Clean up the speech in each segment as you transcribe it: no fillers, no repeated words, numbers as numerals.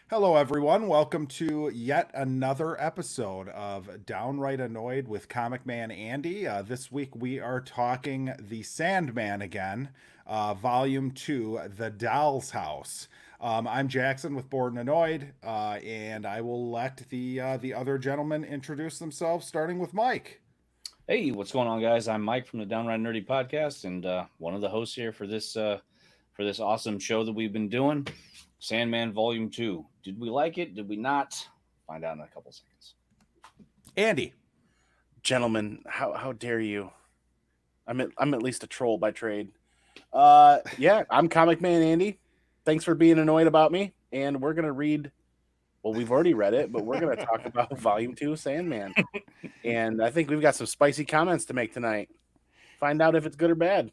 Hello, everyone. Welcome to yet another episode of Downright Annoyed with Comic Man Andy. This week we are talking the Sandman again, Volume 2, The Doll's House. I'm Jackson with Bored and Annoyed, and I will let the other gentlemen introduce themselves, starting with Mike. Hey, what's going on, guys? I'm Mike from the Downright Nerdy podcast, and one of the hosts here for this awesome show that we've been doing, Sandman Volume Two. Did we like it? Did we not? Find out in a couple seconds. Andy. Gentlemen, how dare you? I'm at least a troll by trade. Yeah, I'm Comic Man Andy. Thanks for being annoyed about me, and we're gonna read. Well, we've already read it, but we're gonna talk about Volume 2, Sandman, and I think we've got some spicy comments to make tonight. Find out if it's good or bad.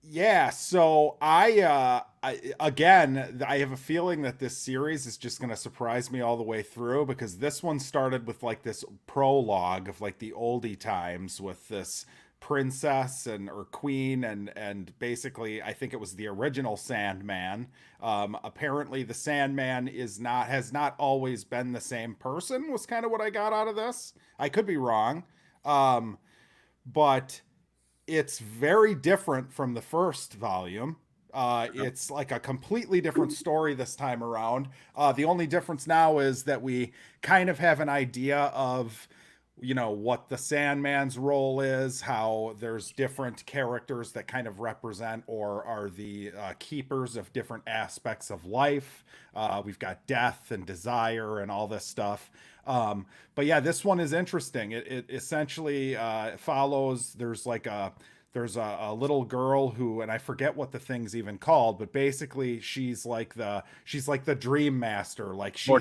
Yeah, so I have a feeling that this series is just going to surprise me all the way through because this one started with like this prologue of like the oldie times with this princess and or queen and basically I think it was the original Sandman. Apparently the Sandman has not always been the same person was kind of what I got out of this. I could be wrong. But it's very different from the first volume. It's like a completely different story this time around. The only difference now is that we kind of have an idea of, what the Sandman's role is, how there's different characters that kind of represent or are the keepers of different aspects of life. We've got death and desire and all this stuff. But yeah, this one is interesting. It essentially follows. There's a little girl who, and I forget what the thing's even called, but basically she's like the dream master. Like she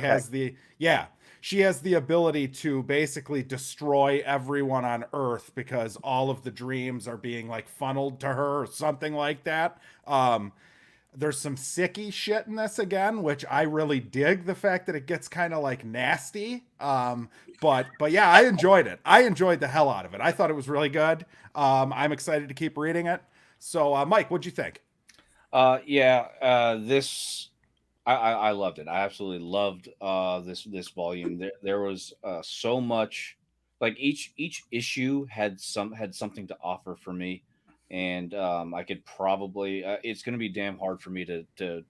has the ability to basically destroy everyone on Earth because all of the dreams are being like funneled to her or something like that. There's some sicky shit in this again, which I really dig the fact that it gets kind of like nasty. But yeah, I enjoyed it. I enjoyed the hell out of it. I thought it was really good. I'm excited to keep reading it. So, Mike, what'd you think? This I loved it. I absolutely loved this volume. There was so much, like each issue had something to offer for me, and I could probably it's going to be damn hard for me to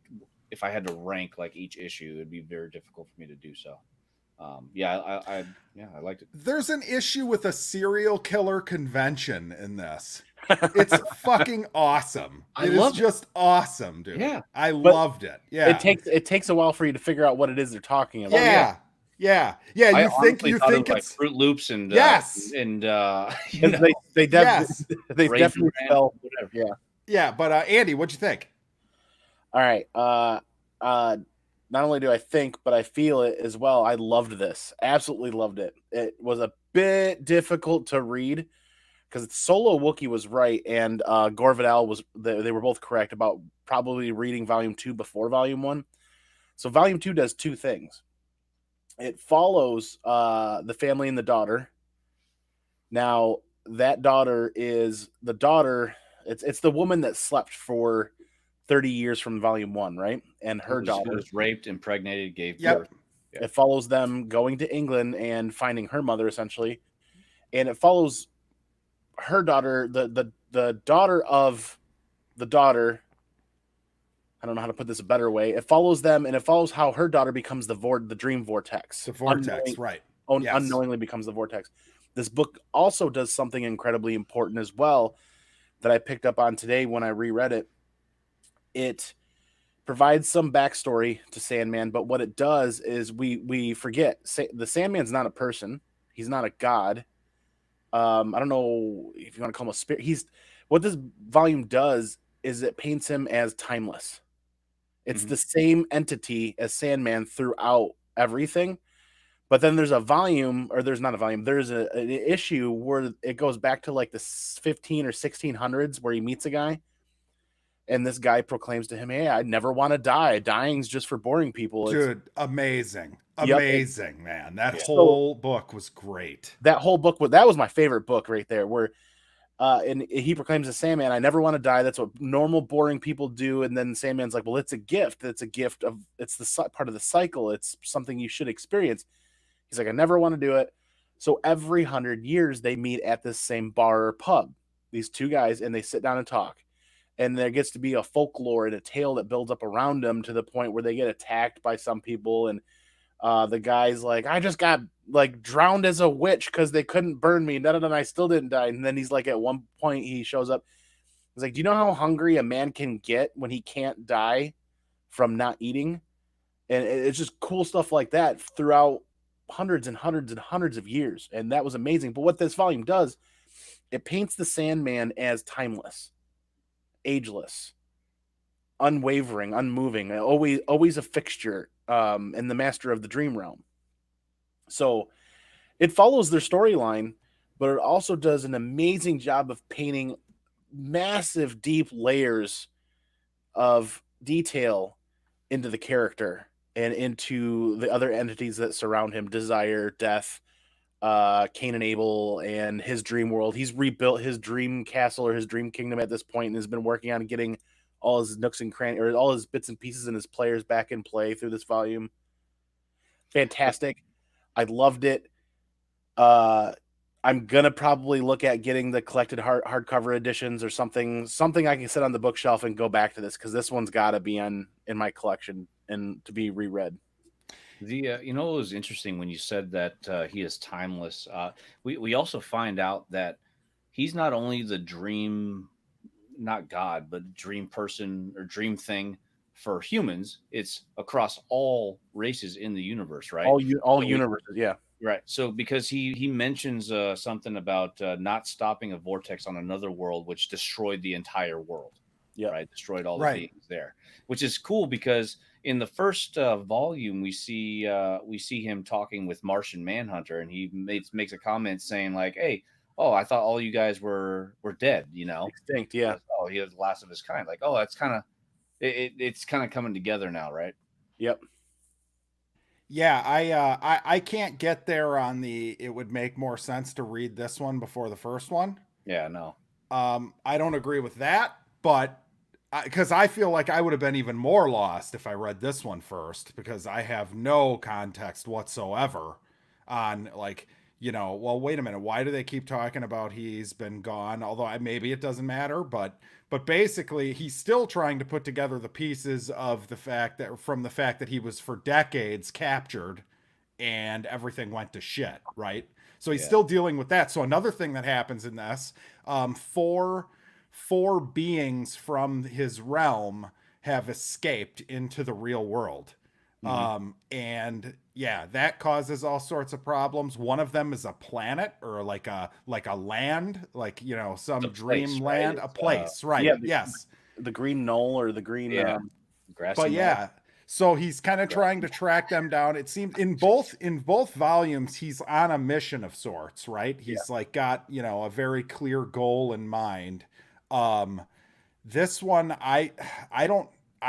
if I had to rank like each issue, it'd be very difficult for me to do so. I liked it. There's an issue with a serial killer convention in this. It's fucking awesome. I It is loved it. just awesome, dude. Yeah. I But loved it. Yeah. It takes a while for you to figure out what it is they're talking about. Yeah. Yeah. I You honestly you thought it think was like it's Fruit Loops and yes. you know, They Yes. they Raisin definitely Bran, spell. whatever. Yeah. Yeah, but Andy, what'd you think? All right. Not only do I think, but I feel it as well. I loved this. Absolutely loved it. It was a bit difficult to read because Solo Wookie was right and Gore Vidal was. They were both correct about probably reading Volume 2 before Volume 1. So Volume 2 does two things. It follows the family and the daughter. Now that daughter is the daughter. It's the woman that slept for 30 years from Volume 1, right? And her Who daughter. was raped, impregnated, gave Yep. birth. Yeah. It follows them going to England and finding her mother, essentially. And it follows her daughter, the daughter of the daughter. I don't know how to put this a better way. It follows them, and it follows how her daughter becomes the dream vortex. The vortex, right. Yes. Unknowingly becomes the vortex. This book also does something incredibly important as well that I picked up on today when I reread it. It provides some backstory to Sandman, but what it does is we forget the Sandman's not a person. He's not a god. I don't know if you want to call him a spirit. What this volume does is it paints him as timeless. It's the same entity as Sandman throughout everything. But then there's a volume, or there's not a volume. There's an issue where it goes back to like the 15 or 1600s where he meets a guy. And this guy proclaims to him, "Hey, I never want to die. Dying's just for boring people." Dude, amazing. Yep. Amazing, man. That whole book was great. That whole book, that was my favorite book right there, where And he proclaims to Sandman, I never want to die. That's what normal, boring people do. And then Sandman's like, well, it's a gift. It's a gift of, it's the part of the cycle. It's something you should experience. He's like, I never want to do it. So every 100 years, they meet at this same bar or pub, these two guys, and they sit down and talk. And there gets to be a folklore and a tale that builds up around them to the point where they get attacked by some people. And the guy's like, I just got like drowned as a witch because they couldn't burn me. And I still didn't die. And then he's like, at one point, he shows up. He's like, do you know how hungry a man can get when he can't die from not eating? And it's just cool stuff like that throughout hundreds and hundreds and hundreds of years. And that was amazing. But what this volume does, it paints the Sandman as timeless, ageless, unwavering, unmoving, always a fixture, and the master of the dream realm. So it follows their storyline, but it also does an amazing job of painting massive, deep layers of detail into the character and into the other entities that surround him: Desire, Death, Cain and Abel, and his dream world. He's rebuilt his dream castle or his dream kingdom at this point and has been working on getting all his nooks and crannies, or all his bits and pieces and his players back in play through this volume. Fantastic. I loved it. I'm gonna probably look at getting the collected hardcover editions or something I can sit on the bookshelf and go back to this, because this one's got to be in my collection and to be reread. The you know, it was interesting when you said that he is timeless. We also find out that he's not only the dream, not God, but dream person or dream thing for humans. It's across all races in the universe, right? All So universes, yeah. right. So because he mentions something about not stopping a vortex on another world, which destroyed the entire world. Yeah. Right. Destroyed all the Right. beings there, which is cool because in the first volume we see him talking with Martian Manhunter, and he makes a comment saying like, "Hey, oh, I thought all you guys were dead, you know, Extinct, yeah. Oh, he was the last of his kind." Like, oh, that's kind of it's kind of coming together now, right? Yep. Yeah, I can't get there on the. It would make more sense to read this one before the first one. Yeah, no. I don't agree with that, but because I feel like I would have been even more lost if I read this one first, because I have no context whatsoever on, like, well, wait a minute, why do they keep talking about he's been gone? Although maybe it doesn't matter, but basically he's still trying to put together the pieces of the fact that he was for decades captured and everything went to shit, right? So he's still dealing with that. So another thing that happens in this, four beings from his realm have escaped into the real world. And yeah, that causes all sorts of problems. One of them is a planet, or like a land, like, some dream land, a place, right? Yeah, Yes. The green knoll, or the green grassy But knoll. yeah, so he's kind of trying to track them down. It seems in both volumes he's on a mission of sorts, right? He's like got, a very clear goal in mind. This one I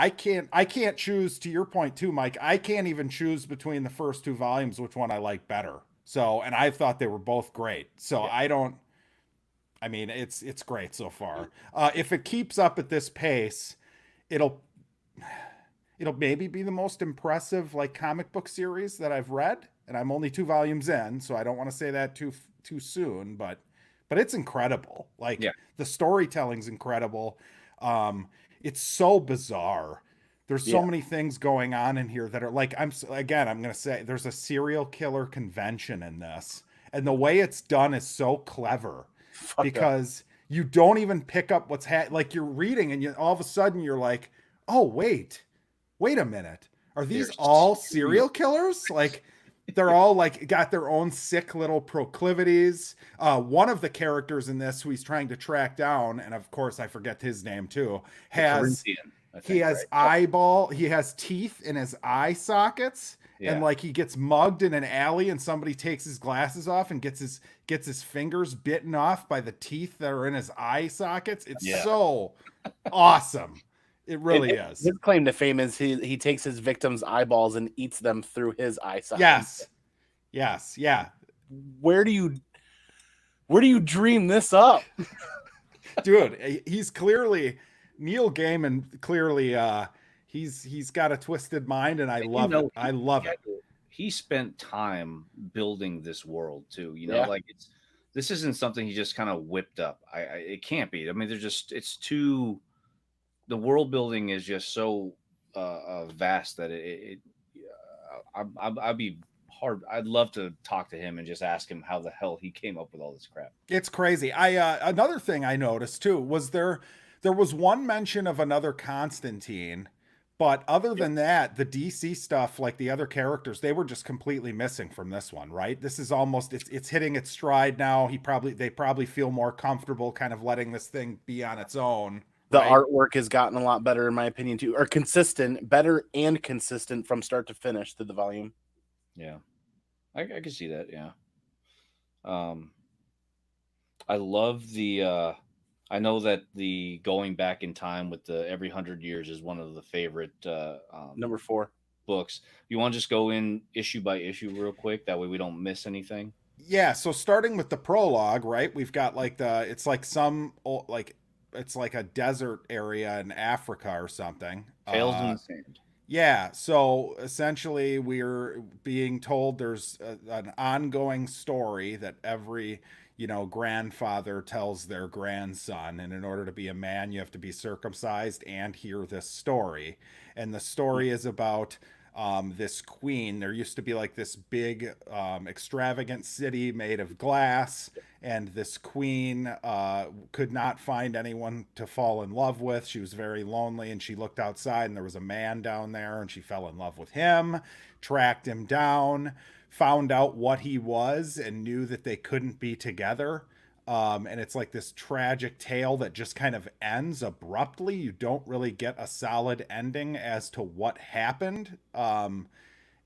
can't choose, to your point too, Mike. I can't even choose between the first two volumes which one I like better. So, and I thought they were both great. So I mean, it's great so far. If it keeps up at this pace, it'll maybe be the most impressive like comic book series that I've read, and I'm only 2 volumes in, so I don't want to say that too soon, but it's incredible. Like, the storytelling's incredible. It's so bizarre. There's so many things going on in here that are like, I'm going to say there's a serial killer convention in this, and the way it's done is so clever. Because you don't even pick up what's like, you're reading and all of a sudden you're like, oh, wait a minute. Are these all serial killers? Like, they're all like got their own sick little proclivities. One of the characters in this who he's trying to track down, and of course I forget his name too, he has teeth in his eye sockets. Yeah. And like he gets mugged in an alley and somebody takes his glasses off and gets his fingers bitten off by the teeth that are in his eye sockets. It's so awesome. It really is. His claim to fame is he takes his victims' eyeballs and eats them through his eye sockets. Yes. Yeah. Where do you dream this up? Dude, he's clearly Neil Gaiman. Clearly, he's got a twisted mind, and I And love it. I love it. he spent time building this world too. Yeah. Like this isn't something he just kind of whipped up. It can't be. I mean, it's too. The world building is just so vast that I'd be hard. I'd love to talk to him and just ask him how the hell he came up with all this crap. It's crazy. Another thing I noticed too was there was one mention of another Constantine, but other than that, the DC stuff, like the other characters, they were just completely missing from this one, right? This is almost it's hitting its stride now. They probably feel more comfortable kind of letting this thing be on its own. The right? artwork has gotten a lot better, in my opinion, too, or better and consistent from start to finish through the volume. Yeah, I can see that. Yeah. I love the. I know that the going back in time with the every 100 years is one of the favorite Number 4 books. You want to just go in issue by issue real quick? That way we don't miss anything. Yeah. So starting with the prologue, right? We've got like it's like it's like a desert area in Africa or something. Tails in the sand. Yeah, so essentially we're being told there's an ongoing story that every, grandfather tells their grandson, and in order to be a man, you have to be circumcised and hear this story. And the story is about this queen. There used to be like this big, extravagant city made of glass, and this queen could not find anyone to fall in love with. She was very lonely, and she looked outside, and there was a man down there, and she fell in love with him, tracked him down, found out what he was, and knew that they couldn't be together. And it's like this tragic tale that just kind of ends abruptly. You don't really get a solid ending as to what happened.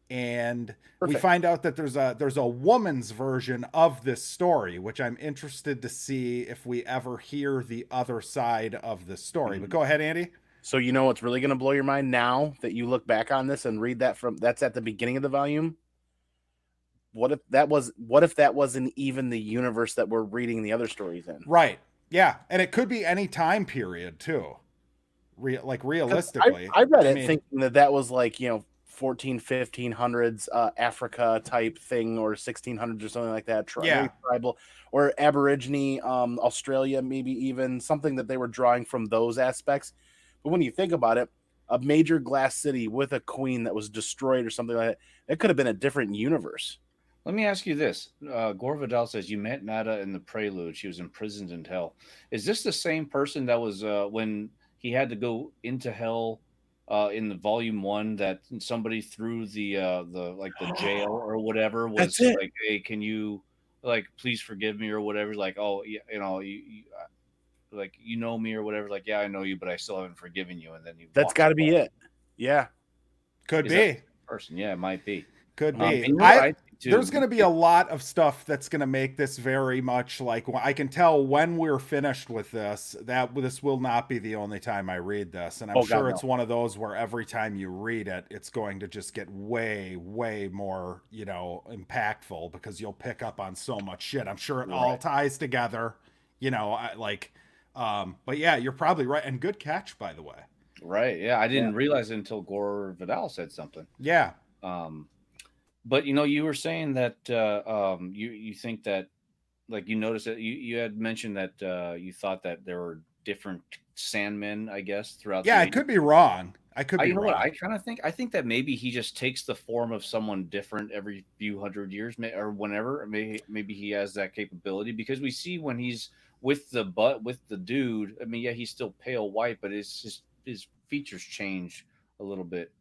And we find out that there's a woman's version of this story, which I'm interested to see if we ever hear the other side of the story. But go ahead, Andy. So you know what's really going to blow your mind now that you look back on this and read that's at the beginning of the volume? What if that wasn't even the universe that we're reading the other stories in? Right. Yeah. And it could be any time period too. Realistically. I read it thinking that was like, 1500s Africa type thing, or 1600s or something like that. Tribal or Aborigine, Australia, maybe even something that they were drawing from those aspects. But when you think about it, a major glass city with a queen that was destroyed or something like that, it could have been a different universe. Let me ask you this. Gore Vidal says, you met Nada in the Prelude. She was imprisoned in hell. Is this the same person that was when he had to go into hell in the volume 1 that somebody threw the jail or whatever was like, hey, can you please forgive me or whatever? Like, oh, you know me or whatever. Like, yeah, I know you, but I still haven't forgiven you. And then that's got to be it. Yeah, could be person. Yeah, it might be. Could be. There's going to be a lot of stuff that's going to make this very much like, I can tell when we're finished with this, that this will not be the only time I read this. And I'm sure it's one of those where every time you read it, it's going to just get way, way more, impactful, because you'll pick up on so much shit. I'm sure it all ties together, but yeah, you're probably right. And good catch, by the way. Right. Yeah. I didn't realize it until Gore Vidal said something. Yeah. But you were saying that you think that, like, you noticed that you had mentioned that you thought that there were different Sandmen, I guess, throughout. Yeah, I could be wrong. I know what I kind of think. I think that maybe he just takes the form of someone different every few hundred years, or whenever. Maybe he has that capability, because we see when he's with the dude. I mean, yeah, he's still pale white, but his features change a little bit.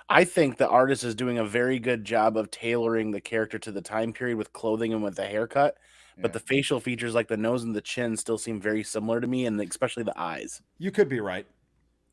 I think the artist is doing a very good job of tailoring the character to the time period with clothing and with the haircut, but the facial features, like the nose and the chin, still seem very similar to me, and especially the eyes. You could be right.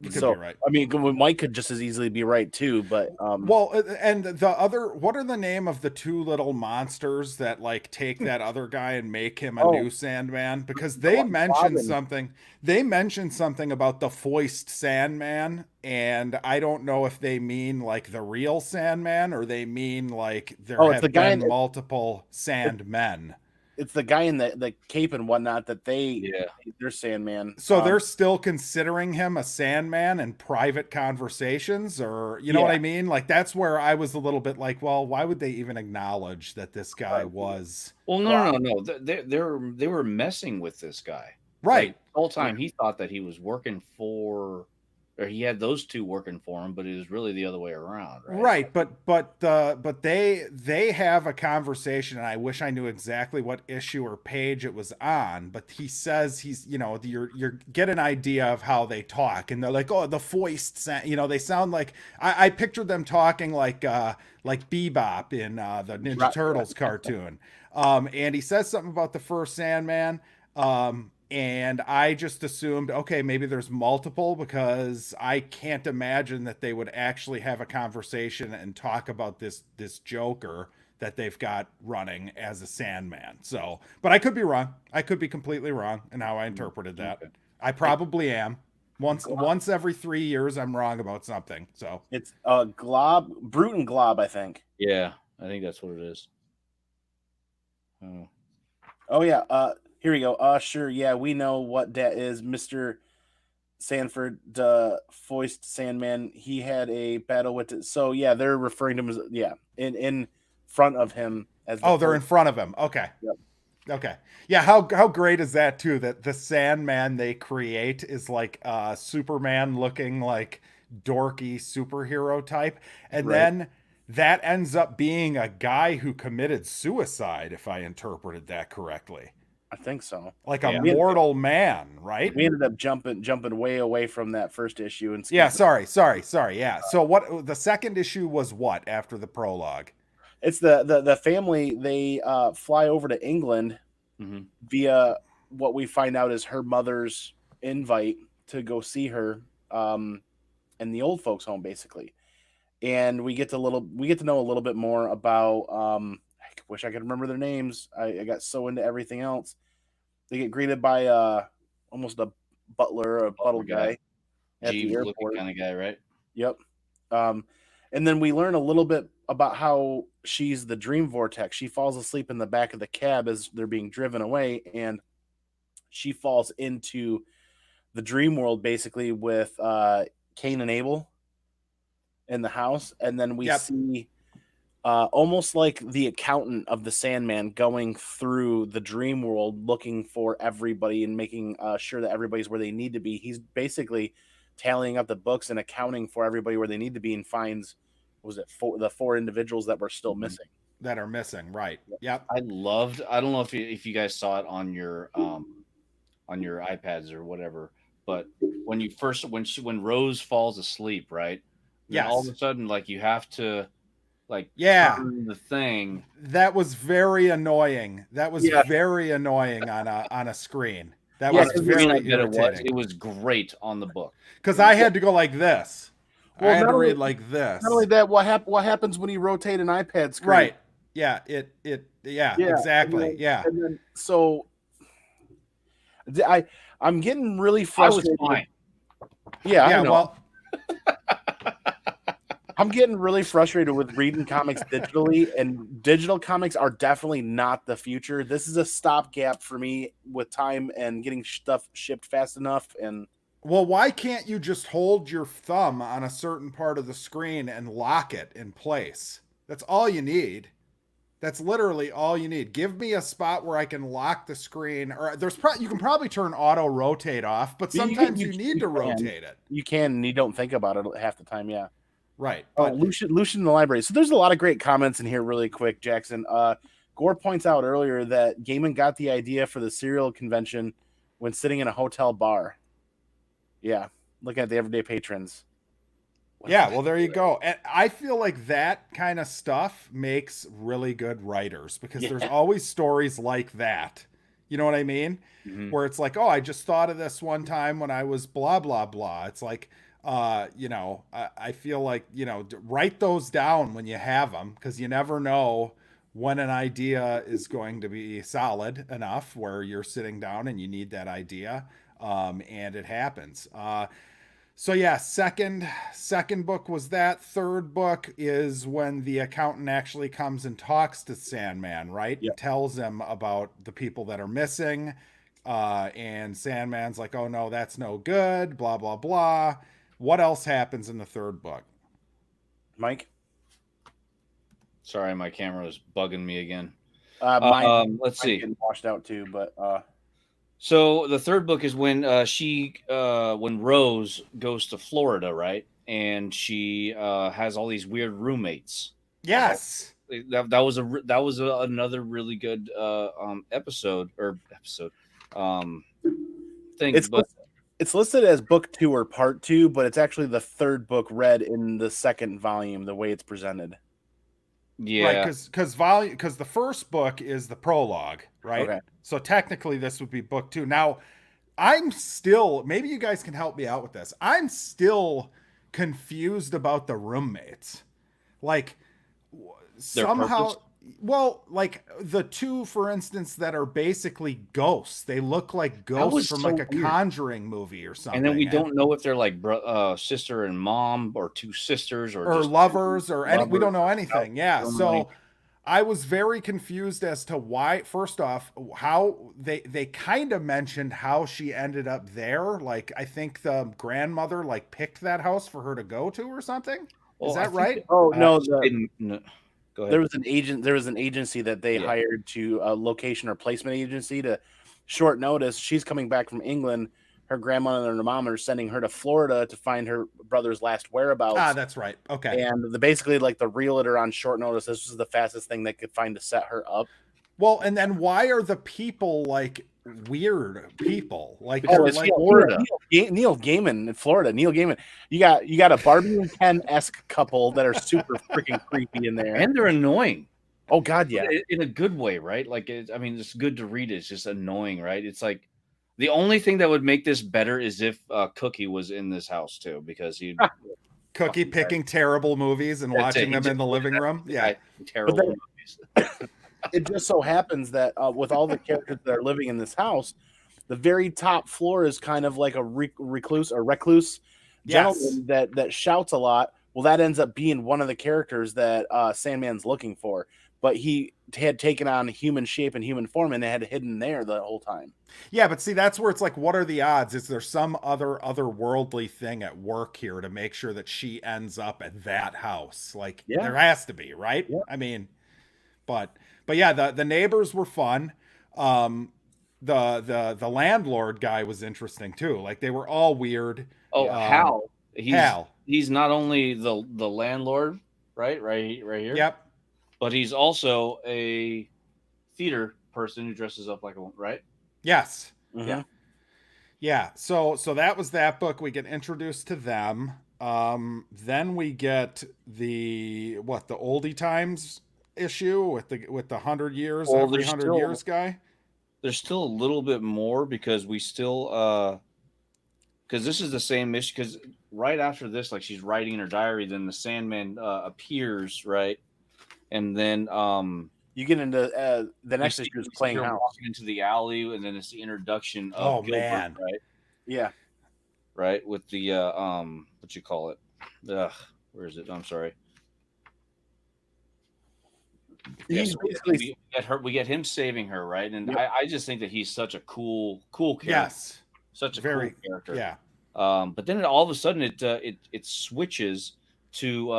You could be right. I mean, Mike could just as easily be right too, but well, and what are the name of the two little monsters that take that other guy and make him a new Sandman? Because they mentioned something. They mentioned something about the foist Sandman, and I don't know if they mean the real Sandman, or they mean there have been multiple Sandmen. it's the guy in the cape and whatnot that Yeah. they're Sandman. So they're still considering him a Sandman in private conversations, or you know what I mean? Like that's where I was a little bit like, well, why would they even acknowledge that this guy was? Well, no. They were messing with this guy. Right. Like, the whole time he thought that he was working for, or he had those two working for him, but it was really the other way around, right? Right, but they have a conversation, and I wish I knew exactly what issue or page it was on. But he says he's, you know, you're get an idea of how they talk, and they're like, oh, the foist, you know, they sound like I pictured them talking like Bebop in the Ninja Turtles cartoon. And he says something about the first Sandman. And I just assumed, okay, maybe there's multiple, because I can't imagine that they would actually have a conversation and talk about this Joker that they've got running as a Sandman. So, but I could be wrong. I could be completely wrong in how I interpreted that. Okay. I probably am. Once every 3 years, I'm wrong about something. So it's Brute and Glob, I think. Yeah, I think that's what it is. Oh yeah. Here we go. Sure. Yeah, we know what that is. Mr. Sanford, Foist Sandman. He had a battle with it. So yeah, they're referring to him as in front of him as. They're in front of him. Okay. Yep. Okay. Yeah. How great is that too? That the Sandman they create is like Superman looking like dorky superhero type, and then that ends up being a guy who committed suicide, if I interpreted that correctly. I think so. Like a mortal man, right? We ended up jumping way away from that first issue. And sorry. Yeah. So what the second issue was what after the prologue? It's the family. They fly over to England via what we find out is her mother's invite to go see her in the old folks' home, basically. And we get to know a little bit more about I wish I could remember their names. I got so into everything else. They get greeted by almost a butler, a buttle guy at the airport, kind of guy, right? Yep. And then we learn a little bit about how she's the dream vortex. She falls asleep in the back of the cab as they're being driven away, and she falls into the dream world basically with Cain and Abel in the house. And then we see almost like the accountant of the Sandman going through the dream world looking for everybody and making sure that everybody's where they need to be. He's basically tallying up the books and accounting for everybody where they need to be, and finds, the four individuals that were still missing. That are missing, right? Yep. I don't know if you guys saw it on your iPads or whatever, but when Rose falls asleep, right? Yes. All of a sudden, like, you have to turn the thing. That was very annoying. That was very annoying on a screen. That was very irritating. It was great on the book because I had to go like this. I had to read like this. Not only that, what happens when you rotate an iPad screen? Right. Yeah. Exactly. Yeah. And then, so I'm getting really frustrated. I was fine. Yeah. I know. Well, I'm getting really frustrated with reading comics digitally, and digital comics are definitely not the future. This is a stopgap for me with time and getting stuff shipped fast enough. And well, why can't you just hold your thumb on a certain part of the screen and lock it in place? That's all you need. That's literally all you need. Give me a spot where I can lock the screen, or you can probably turn auto rotate off, but sometimes you need to rotate it. You can, and you don't think about it half the time. Yeah. Right. Lucian in the library. So there's a lot of great comments in here really quick, Jackson. Gore points out earlier that Gaiman got the idea for the serial convention when sitting in a hotel bar. Yeah. Looking at the everyday patrons. Well, there you go. And I feel like that kind of stuff makes really good writers, because there's always stories like that. You know what I mean? Mm-hmm. Where it's like, oh, I just thought of this one time when I was blah, blah, blah. It's like, I feel like, write those down when you have them, because you never know when an idea is going to be solid enough where you're sitting down and you need that idea. And it happens. So yeah, second book was that. Third book is when the accountant actually comes and talks to Sandman, right? And Yep. tells him about the people that are missing. And Sandman's like, "Oh no, that's no good." Blah blah blah. What else happens in the third book? Mike. Sorry, my camera was bugging me again. Mine. Let's Mine see. getting washed out too, but So the third book is when when Rose goes to Florida, right? And she has all these weird roommates. Yes. That was another really good episode thing. it's But it's listed as book 2 or part 2, but it's actually the third book read in the second volume. The way it's presented. yeah, Right, because the first book is the prologue, right? Okay. So technically this would be book 2. Now, I'm still, maybe you guys can help me out with this. I'm still confused about the roommates. Like their somehow, purpose. well, like the two, for instance, that are basically ghosts. They look like That was ghosts from so like a weird. Conjuring movie or something. And then we don't know if they're like sister and mom, or two sisters, or or just lovers or any. We lovers. don't know anything. Yeah, Don't know anything. so I was very confused as to why. First off, how they kind of mentioned how she ended up there. Like I think the grandmother like picked that house for her to go to or something. Well, Is I that think right? Oh I no, actually didn't. No, go ahead. there was an agency that they Yeah. hired to a location or placement agency to short notice. She's coming back from England. Her grandmother and her mom are sending her to Florida to find her brother's last whereabouts. Ah, that's right. Okay. And basically like the realtor on short notice, this was the fastest thing they could find to set her up. Well, and then why are the people like weird people? Like Because they're it's like Florida. Neil Gaiman in Florida. Neil Gaiman. You got a Barbie and Ken-esque couple that are super freaking creepy in there. And they're annoying. Oh God, yeah. In a good way, right? Like, I mean, it's good to read. It's just annoying, right? It's like the only thing that would make this better is if Cookie was in this house too, because he Cookie picking terrible movies and That's watching it. them in the living room. Yeah. terrible then- movies. It just so happens that with all the characters that are living in this house, the very top floor is kind of like a recluse gentleman that shouts a lot. Well, that ends up being one of the characters that Sandman's looking for, but he had taken on human shape and human form, and they had hidden there the whole time. Yeah, but see, that's where it's like, what are the odds? Is there some otherworldly thing at work here to make sure that she ends up at that house? Like, Yeah. there has to be, right? Yeah. I mean, but yeah, the neighbors were fun. The landlord guy was interesting too. Like they were all weird. Oh, Hal. Hal. He's not only the landlord, right here. Yep. But he's also a theater person who dresses up like a right. Yes. Mhm. Yeah. Yeah. So that was that book. We get introduced to them. Then we get the oldie times issue with the 100 years, Well, every there's 100 still- years guy. There's still a little bit more because we still because this is the same issue, because right after this, like she's writing in her diary, then the Sandman appears, right? And then You get into the next you issue is see playing her house. walking into the alley, and then it's the introduction of Oh, Gilbert, man. right? Yeah. Right, with the what you call it? Where is it? I'm sorry. Yeah, He's so basically we get him saving her, right? And Yep. I just think that he's such a cool character. Yes. Such a Very cool character. Yeah. But then all of a sudden it switches to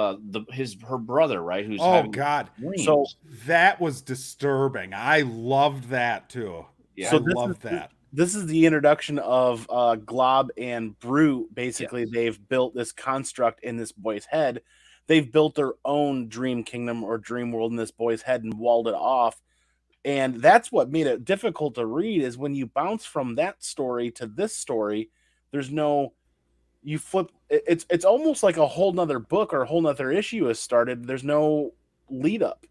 her brother, right? Who's Oh having God. dreams. So That was disturbing. I loved that too. Yeah. I So this loved is- that. this is the introduction of Glob and Brute. Basically, Yes. they've built this construct in this boy's head. They've built their own dream kingdom or dream world in this boy's head and walled it off. And that's what made it difficult to read, is when you bounce from that story to this story, there's no, you flip. It's almost like a whole nother book or a whole nother issue has started. There's no lead up.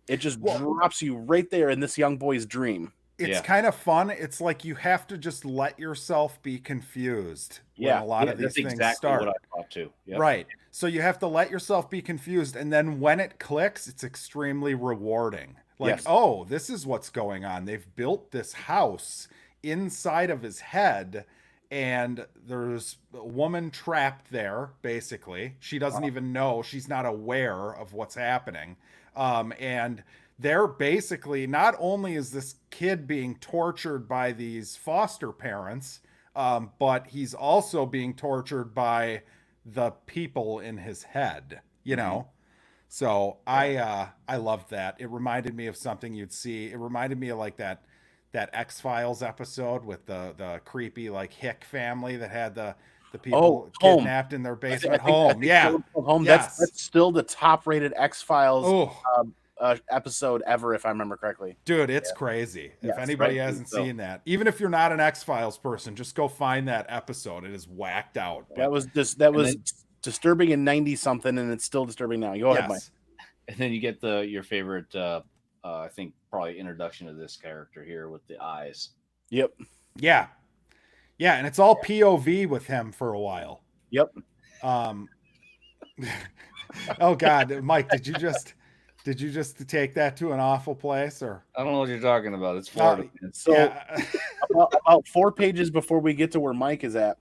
It just drops you right there in this young boy's dream. It's Yeah. kind of fun. It's like you have to just let yourself be confused when Yeah. a lot of these that's things exactly start. what I thought too. Yep. Right. So you have to let yourself be confused. And then when it clicks, it's extremely rewarding. Like, Yes. oh, this is what's going on. They've built this house inside of his head. and there's a woman trapped there. Basically, she doesn't even know, she's not aware of what's happening. And they're basically, not only is this kid being tortured by these foster parents, but he's also being tortured by the people in his head, you know. So I loved that. It reminded me of something you'd see. It reminded me of like that X-Files episode with the creepy like Hick family that had the people Home. kidnapped in their I basement. think Home. Yeah. Home. Yes. That's still the top rated X-Files Oh, episode ever, if I remember correctly. dude, it's crazy. If Yes, anybody right. hasn't So- seen that, even if you're not an X-Files person, just go find that episode. It is whacked out. That was disturbing in 90 something, and it's still disturbing now. Go ahead, Mike. yes. And then you get your favorite, I think probably introduction to this character here with the eyes. Yep. Yeah. Yeah, and it's all POV with him for a while. Yep. Oh God, Mike, did you just take that to an awful place, or I don't know what you're talking about. It's Florida. So yeah. about 4 pages before we get to where Mike is at,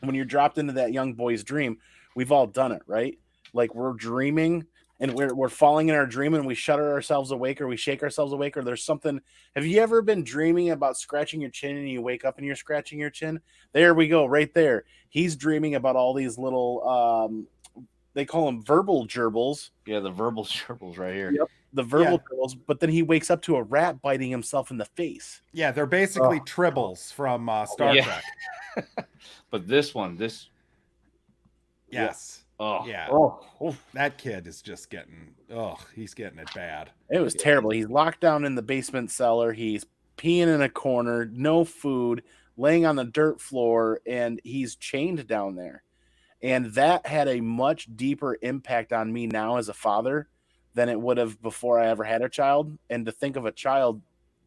when you're dropped into that young boy's dream, we've all done it, right? Like we're dreaming and we're falling in our dream and we shudder ourselves awake or we shake ourselves awake or there's something. Have you ever been dreaming about scratching your chin and you wake up and you're scratching your chin? There we go, right there. He's dreaming about all these little they call them verbal gerbils. Yeah, the verbal gerbils right here. Yep. The verbal gerbils, but then he wakes up to a rat biting himself in the face. Yeah, they're basically tribbles from Star Trek. But this one, Yes. oh Yeah. Oh, That kid is just getting, he's getting it bad. it was terrible. He's locked down in the basement cellar. He's peeing in a corner, no food, laying on the dirt floor, and he's chained down there. And that had a much deeper impact on me now as a father than it would have before I ever had a child. And to think of a child,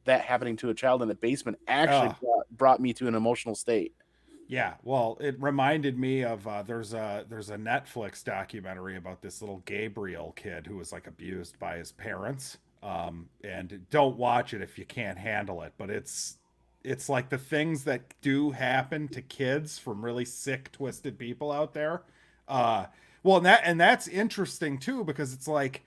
that happening to a child in the basement actually brought me to an emotional state. Yeah, well, it reminded me of there's a Netflix documentary about this little Gabriel kid who was like abused by his parents. And don't watch it if you can't handle it, but it's like the things that do happen to kids from really sick, twisted people out there. Well, and that's interesting too, because it's like,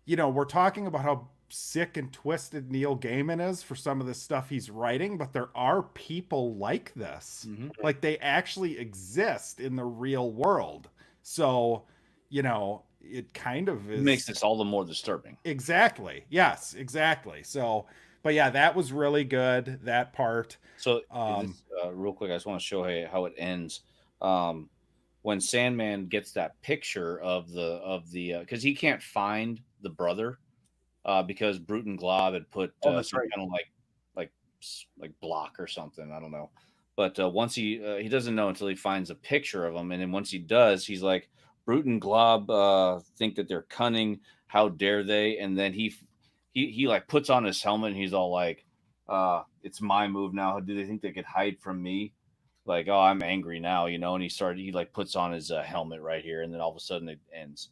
you know, we're talking about how sick and twisted Neil Gaiman is for some of the stuff he's writing, but there are people like this. Mm-hmm. Like they actually exist in the real world. So, you know, it kind of is, makes this all the more disturbing. Exactly. Yes, exactly. So, but yeah, that was really good, that part. So real quick, I just want to show how it ends. When Sandman gets that picture of the because he can't find the brother because Brute and Glob had put some kind of like block or something. I don't know. But once he doesn't know until he finds a picture of him, and then once he does, he's like, Brute and Glob think that they're cunning. How dare they? And then he like puts on his helmet and he's all like, it's my move now. Do they think they could hide from me? Like, oh, I'm angry now, you know. And he like puts on his helmet right here, and then all of a sudden it ends.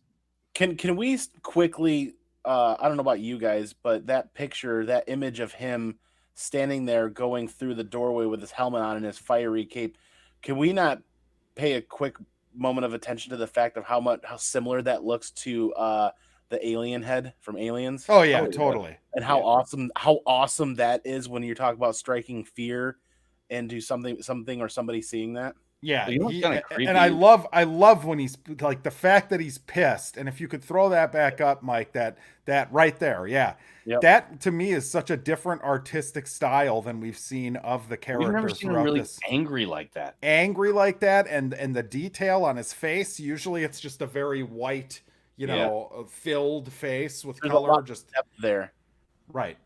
Can we quickly? I don't know about you guys, but that picture, that image of him standing there going through the doorway with his helmet on and his fiery cape, can we not pay a quick moment of attention to the fact of how similar that looks to the alien head from Aliens? Oh yeah, totally. And how awesome that is when you're talking about striking fear into something or somebody seeing that. Yeah, You know what's kinda creepy? and I love when he's like the fact that he's pissed. And if you could throw that back up, Mike, that right there, yeah, Yep. that to me is such a different artistic style than we've seen of the characters. We've never seen him throughout really this. angry like that. Angry like that, and the detail on his face. Usually, it's just a very white, you know, filled face with There's a color. lot of Just depth there. right.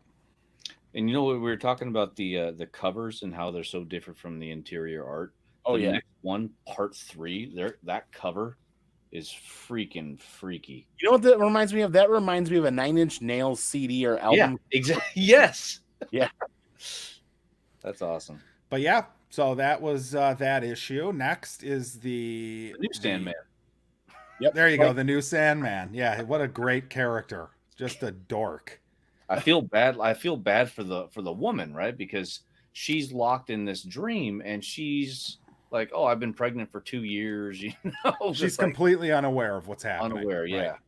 And you know what, we were talking about the covers and how they're so different from the interior art. Oh, The yeah. next one, part 3, that cover is freaking freaky. You know what that reminds me of? That reminds me of a 9 Inch Nails CD or album. Yeah, exactly. Yes. Yeah. That's awesome. But yeah, so that was that issue. Next is the The new Sandman. Yep. There you go, the new Sandman. Yeah, what a great character. Just a dork. I feel bad. I feel bad for the woman, right? Because she's locked in this dream, and she's like, "Oh, I've been pregnant for 2 years," you know, She's just like completely unaware of what's happening. unaware. Yeah. Right.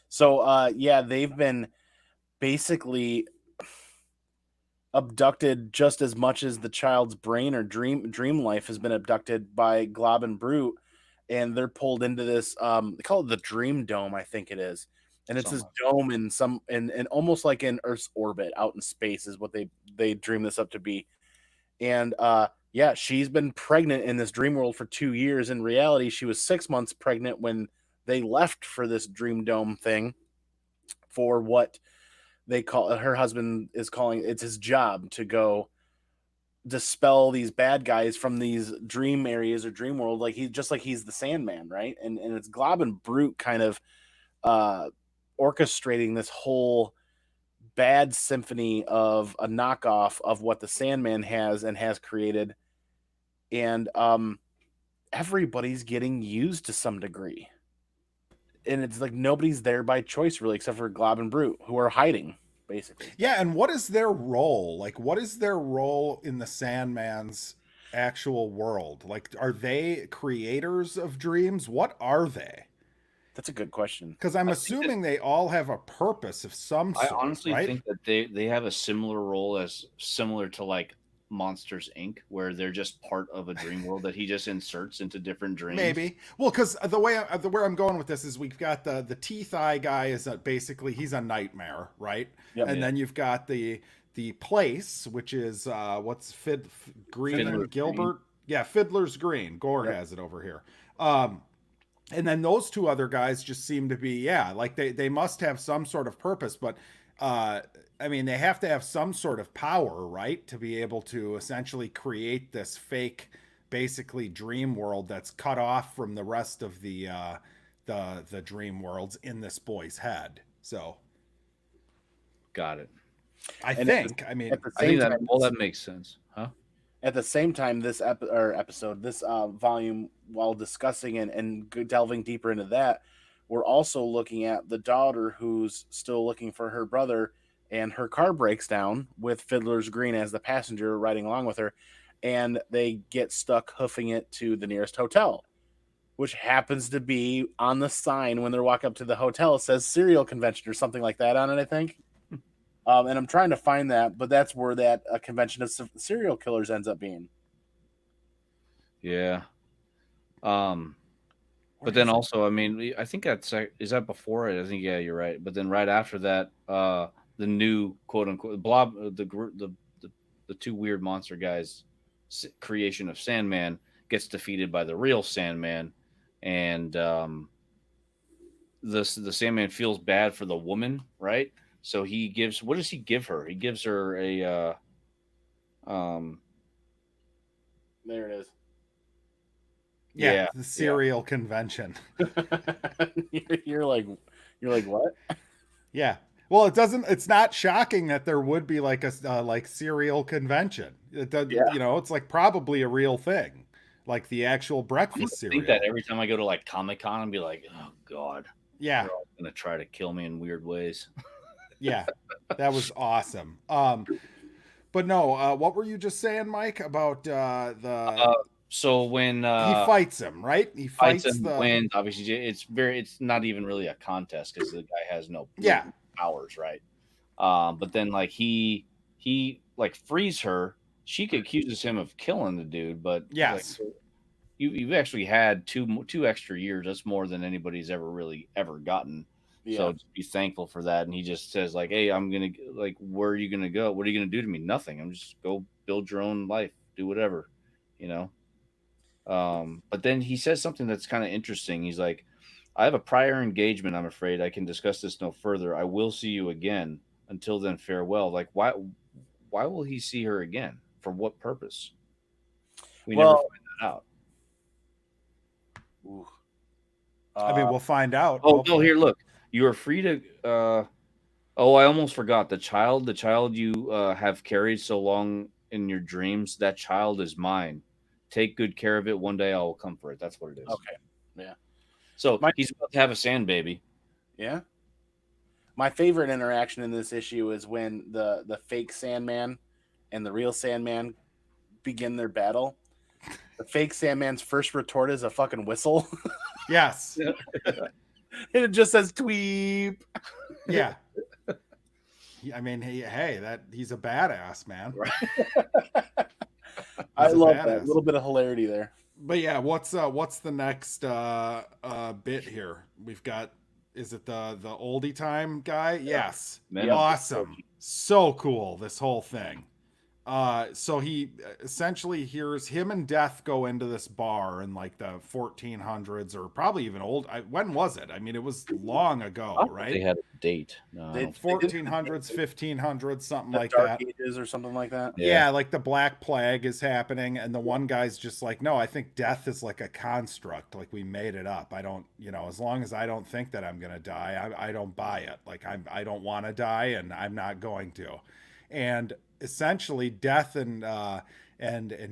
So, yeah, they've been basically abducted just as much as the child's brain or dream life has been abducted by Glob and Brute, and they're pulled into this. They call it the Dream Dome, I think it is, and it's this dome in some and almost like in Earth's orbit out in space is what they dream this up to be, and yeah, she's been pregnant in this dream world for 2 years. In reality, she was 6 months pregnant when they left for this Dream Dome thing for what they call her husband is calling it's his job to go dispel these bad guys from these dream areas or dream world, like he's the Sandman, right? And it's Glob and Brute kind of orchestrating this whole bad symphony of a knockoff of what the Sandman has created, and everybody's getting used to some degree. And it's like nobody's there by choice, really, except for Glob and Brute, who are hiding, basically. Yeah, and what is their role? Like, what is their role in the Sandman's actual world? Like, are they creators of dreams? What are they? That's a good question. Because I'm assuming they all have a purpose of some I sort, honestly right? think that they have a similar role as similar to like Monsters Inc., where they're just part of a dream world that he just inserts into different dreams. Maybe. Well, because the way where I'm going with this is we've got the teeth eye guy is basically he's a nightmare, right? Yep. And then you've got the place, which is what's Green Fiddler's Gilbert? Green. Yeah, Fiddler's Green. Gore has it over here. And then those two other guys just seem to be, like they must have some sort of purpose, but I mean, they have to have some sort of power, right, to be able to essentially create this fake, basically dream world that's cut off from the rest of the dream worlds in this boy's head. So, Got it. I And think that makes sense, huh? At the same time, this episode, this volume, while discussing and delving deeper into that, we're also looking at the daughter who's still looking for her brother, and her car breaks down with Fiddler's Green as the passenger riding along with her, and they get stuck hoofing it to the nearest hotel, which happens to be on the sign when they're walking up to the hotel. It says Serial Convention or something like that on it, I think. And I'm trying to find that, but that's where that convention of serial killers ends up being. Yeah. But then also, I mean, I think is that before it? I think, yeah, you're right. But then right after that, the new quote unquote blob, the two weird monster guys creation of Sandman gets defeated by the real Sandman, and the Sandman feels bad for the woman, right? So he gives, what does he give her? He gives her a there it is. Yeah, the serial convention. You're like what? Yeah. Well, it's not shocking that there would be like a like serial convention. It does, you know, it's like probably a real thing, like the actual breakfast cereal. I think that every time I go to like Comic-Con, I'd be like, oh God, yeah, they're all gonna try to kill me in weird ways. Yeah, that was awesome. But no, what were you just saying, Mike, about so when he fights him, right? He fights him, wins. Obviously, it's not even really a contest because the guy has no powers, right? But then like he like frees her. She accuses him of killing the dude, but yes, like, you've actually had two extra years. That's more than anybody's ever gotten. Yeah. So just be thankful for that. And he just says like, "Hey, I'm gonna like, where are you gonna go? What are you gonna do to me? Nothing. I'm just go build your own life, do whatever, you know." But then he says something that's kind of interesting. He's like, "I have a prior engagement. I'm afraid I can discuss this no further. I will see you again. Until then, farewell." Like, why will he see her again? For what purpose? We never find that out. Ooh. I mean, we'll find out. Oh, no, here, look. You are free to. I almost forgot the child. The child you have carried so long in your dreams. That child is mine. Take good care of it. One day I will come for it. That's what it is. Okay. Yeah. So he's about to have a sand baby. Yeah. My favorite interaction in this issue is when the fake Sandman and the real Sandman begin their battle, the fake Sandman's first retort is a fucking whistle. Yes. And it just says tweep. Yeah. I mean, he's a badass, man. I He's a love that. A badass. little bit of hilarity there. But yeah, what's the next bit here? We've got, is it the oldie time guy? Yes. Man, Awesome. So cool, this whole thing. So he essentially hears him and Death go into this bar in like the 1400s or probably even old. When was it? I mean, it was long ago, right? They had a date. No, I don't- 1400s, 1500s, something The like Dark that. Ages or something like that. Yeah, like the Black Plague is happening, and the one guy's just like, no, I think death is like a construct, like we made it up. I don't, as long as I don't think that I'm gonna die, I don't buy it. Like I don't want to die, and I'm not going to. And essentially, Death and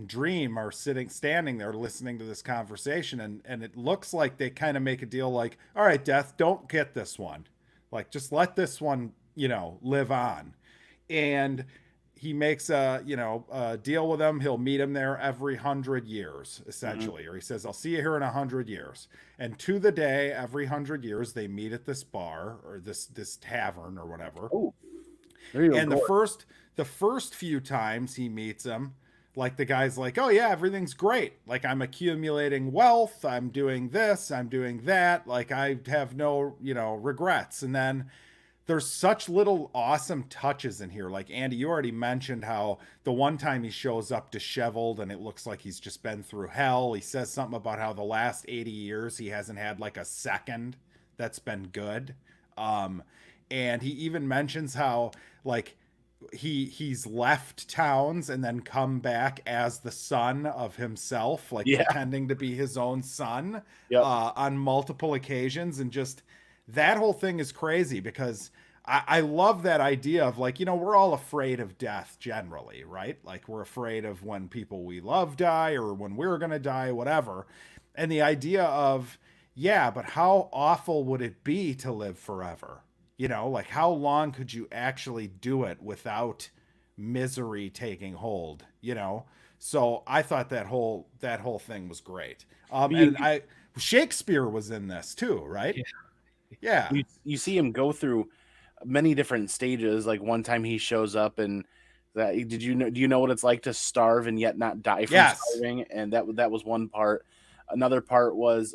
Dream are standing there listening to this conversation, and it looks like they kind of make a deal, like, all right, Death, don't get this one, like just let this one, live on. And he makes a deal with him. He'll meet him there every 100 years, essentially. Or he says, I'll see you here in 100 years. And to the day, every 100 years, they meet at this bar or this tavern or whatever. Oh, there you go. And the first few times he meets him, like the guy's like, oh yeah, everything's great. Like I'm accumulating wealth. I'm doing this. I'm doing that. Like I have no, regrets. And then there's such little awesome touches in here. Like Andy, you already mentioned how the one time he shows up disheveled and it looks like he's just been through hell. He says something about how the last 80 years he hasn't had like a second that's been good. And he even mentions how like he's left towns and then come back as the son of himself, like pretending to be his own son on multiple occasions. And just that whole thing is crazy because I love that idea of like, we're all afraid of death generally, right? Like we're afraid of when people we love die or when we're going to die, whatever. And the idea of, yeah, but how awful would it be to live forever? Like how long could you actually do it without misery taking hold, So I thought that whole thing was great. And Shakespeare was in this too, right? Yeah. You see him go through many different stages. Like one time he shows up and do you know what it's like to starve and yet not die from starving? And that was one part. Another part was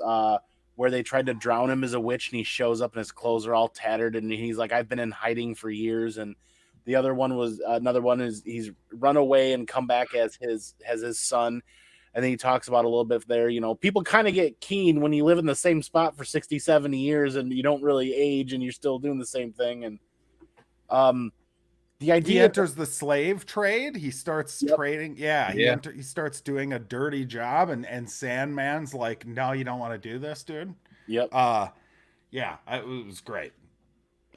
where they tried to drown him as a witch and he shows up and his clothes are all tattered and he's like, I've been in hiding for years. And the other one was he's run away and come back as his son. And then he talks about a little bit there, people kind of get keen when you live in the same spot for 60, 70 years and you don't really age and you're still doing the same thing. And the idea he enters the slave trade. He starts trading. He starts doing a dirty job and Sandman's like, no, you don't want to do this, dude. Yep. It was great.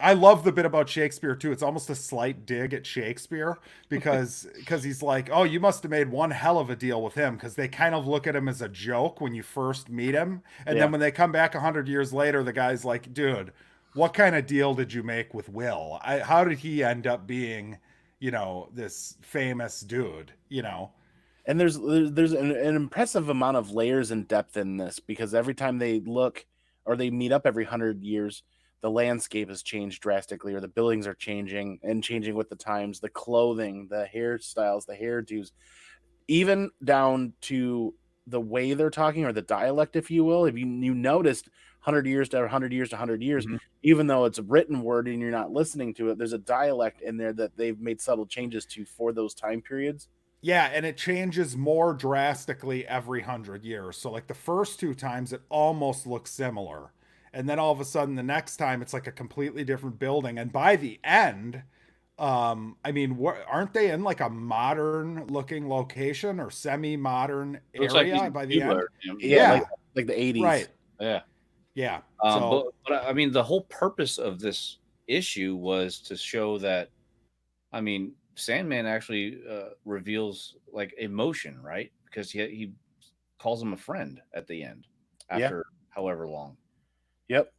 I love the bit about Shakespeare too. It's almost a slight dig at Shakespeare because he's like, oh, you must have made one hell of a deal with him, because they kind of look at him as a joke when you first meet him. And then when they come back 100 years later, the guy's like, dude, what kind of deal did you make with Will? How did he end up being, this famous dude, And there's an impressive amount of layers and depth in this, because every time they look or they meet up every 100 years, the landscape has changed drastically, or the buildings are changing with the times, the clothing, the hairstyles, the hairdos, even down to the way they're talking, or the dialect, if you will. If you noticed 100 years to 100 years to 100 years, even though it's a written word and you're not listening to it, there's a dialect in there that they've made subtle changes to for those time periods. Yeah, and it changes more drastically every 100 years. So like the first two times, it almost looks similar. And then all of a sudden, the next time, it's like a completely different building. And by the end, aren't they in like a modern-looking location or semi-modern area by the end? Yeah, like the 80s. Right. Yeah. So, but I mean, the whole purpose of this issue was to show that, Sandman actually reveals like emotion, right? Because he calls him a friend at the end after however long. Yep.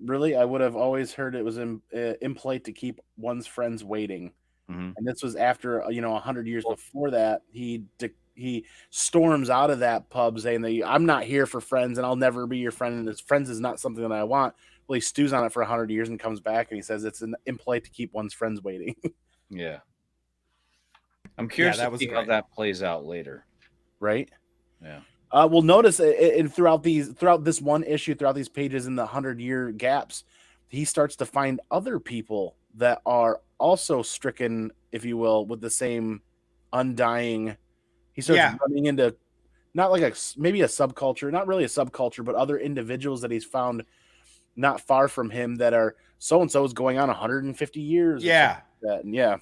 Really, I would have always heard it was impolite to keep one's friends waiting. Mhm. And this was after 100 years before that. He storms out of that pub saying that I'm not here for friends and I'll never be your friend. And his friends is not something that I want. Well, he stews on it for 100 years and comes back and he says it's impolite to keep one's friends waiting. Yeah. I'm Yeah, curious that to was see how great. that plays out later. Right. Yeah. We'll notice throughout this one issue, throughout these pages in the 100-year gaps, he starts to find other people that are also stricken, if you will, with the same undying. He starts running into not like maybe a subculture, not really a subculture, but other individuals that he's found not far from him that are so-and-so is going on 150 years. Yeah. Or yeah.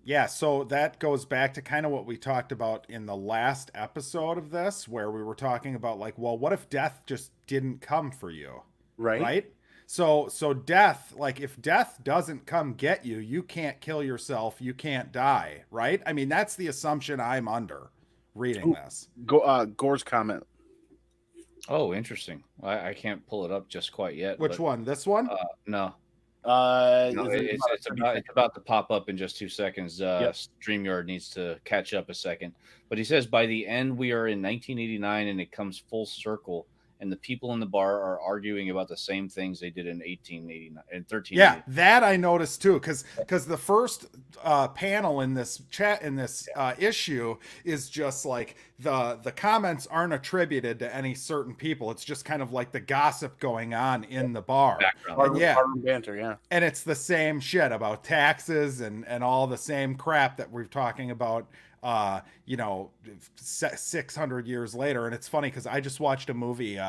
Yeah, so that goes back to kind of what we talked about in the last episode of this, where we were talking about like, well, what if death just didn't come for you? Right? So death, like if death doesn't come get you, you can't kill yourself, you can't die, right? I mean, that's the assumption I'm under reading this. Gore's comment. Oh, interesting. I can't pull it up just quite yet. Which one? This one? No. No, It's about to pop up in just 2 seconds. Yep. StreamYard needs to catch up a second. But he says by the end we are in 1989 and it comes full circle and the people in the bar are arguing about the same things they did in 1889 and 13. Yeah, that I noticed too, because the first panel in this issue is just like the comments aren't attributed to any certain people. It's just kind of like the gossip going on in the bar. Background. Barroom banter, yeah. And it's the same shit about taxes and all the same crap that we're talking about 600 years later. And it's funny because I just watched a movie,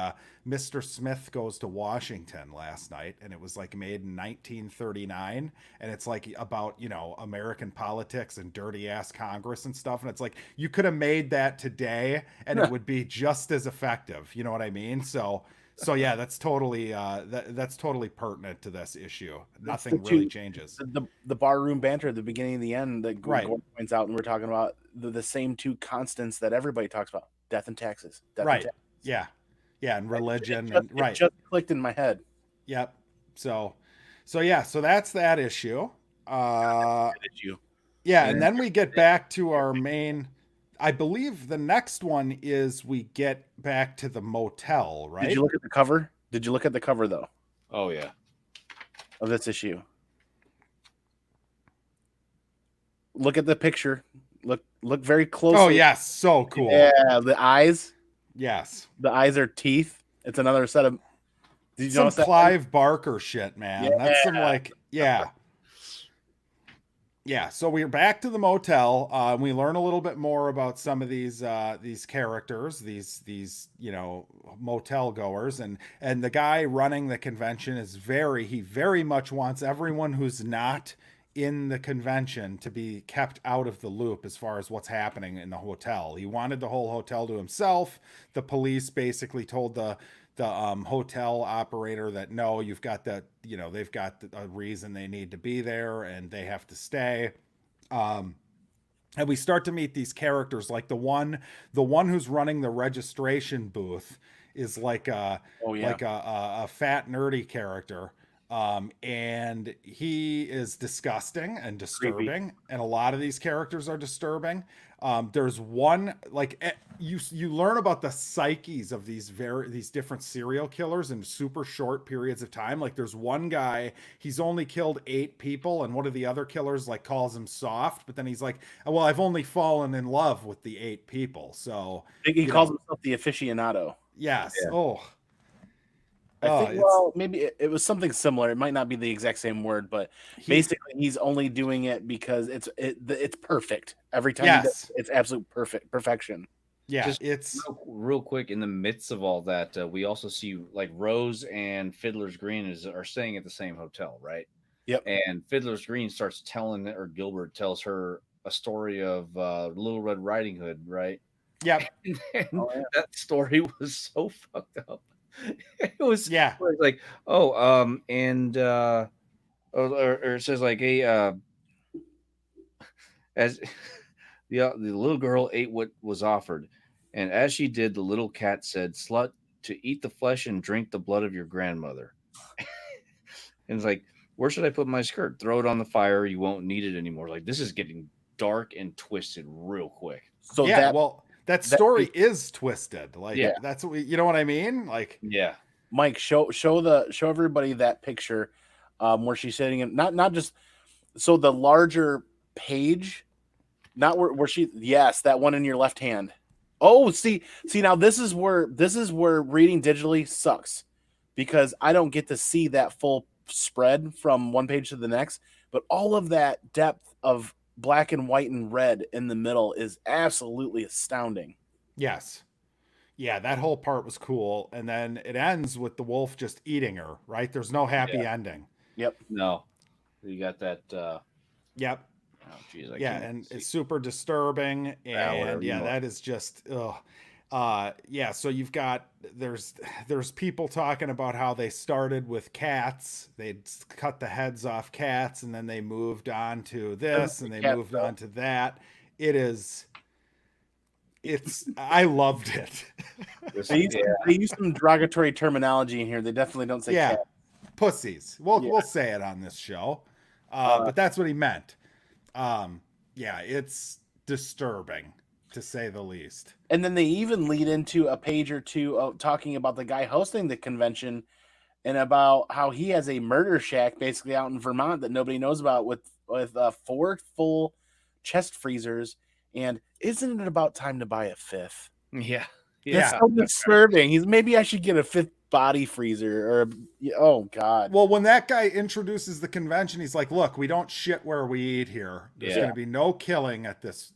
Mr. Smith Goes to Washington, last night, and it was like made in 1939, and it's like about American politics and dirty ass Congress and stuff, and it's like you could have made that today and it would be just as effective, you know what I mean? So yeah, that's totally that's totally pertinent to this issue. Nothing really changes. The barroom banter at the beginning and the end that Right. Gordon points out, and we're talking about the same two constants that everybody talks about: death and taxes. Death Right. And taxes. Yeah, and religion. It just clicked in my head. Yep. So that's that issue. Yeah, and then we get back to our main. I believe the next one is we get back to the motel, right? Did you look at the cover? Did you look at the cover though? Oh yeah. Of this issue. Look at the picture. Look very closely. Oh yes, so cool. Yeah, the eyes. Yes. The eyes are teeth. It's another set of. Did you some Clive Barker shit, man. Yeah. That's some like yeah. So we're back to the motel. We learn a little bit more about some of these characters, these motel goers, and the guy running the convention is very much wants everyone who's not in the convention to be kept out of the loop as far as what's happening in the hotel. He wanted the whole hotel to himself. The police basically told the hotel operator that no, you've got that, they've got a reason they need to be there and they have to stay. And we start to meet these characters, like the one who's running the registration booth is like a fat nerdy character. And he is disgusting and disturbing. Creepy. And a lot of these characters are disturbing. There's one, like you learn about the psyches of these different serial killers in super short periods of time. Like there's one guy, he's only killed 8 people, and one of the other killers like calls him soft, but then he's like, well, I've only fallen in love with the 8 people. So he calls himself the aficionado. Yes. Yeah. Oh. I think, maybe it was something similar. It might not be the exact same word, but basically he's only doing it because it's perfect. Every time he does, it's absolute perfection. Yeah, just it's real quick. In the midst of all that, we also see like Rose and Fiddler's Green are staying at the same hotel, right? Yep. And Fiddler's Green starts telling, or Gilbert tells her a story of Little Red Riding Hood, right? Yep. And that story was so fucked up. It was like, and or it says like, hey, as the little girl ate what was offered, and as she did, the little cat said, "Slut, to eat the flesh and drink the blood of your grandmother." And it's like, Where should I put my skirt? Throw it on the fire. You won't need it anymore. Like, this is getting dark and twisted real quick. So yeah, well, that story that, is twisted. Like, Yeah. that's what you know what I mean? Like, Yeah. Mike, show everybody that picture, where she's sitting in, not just, so the larger page, not where she, yes, that one in your left hand. Oh, see, now this is where reading digitally sucks, because I don't get to see that full spread from one page to the next, but all of that depth of black and white and red in the middle is absolutely astounding. yes. Yeah, that whole part was cool. And then it ends with the wolf just eating her, right? There's no happy ending. Yep. No. You got that. Yep. Oh, geez. Yeah, and it's super disturbing. And that is just, yeah, so you've got, there's people talking about how they started with cats. They'd cut the heads off cats, and then they moved on to this, and they moved on to that. I loved it. They use some derogatory terminology in here. They definitely don't say cat. Pussies. We'll say it on this show. But that's what he meant. Yeah, it's disturbing, to say the least. And then they even lead into a page or two talking about the guy hosting the convention, and about how he has a murder shack basically out in Vermont that nobody knows about, with 4 full chest freezers. And isn't it about time to buy a 5th? Yeah. That's so disturbing. Maybe I should get a 5th body freezer, or oh god. Well, when that guy introduces the convention, he's like, "Look, we don't shit where we eat here. There's going to be no killing at this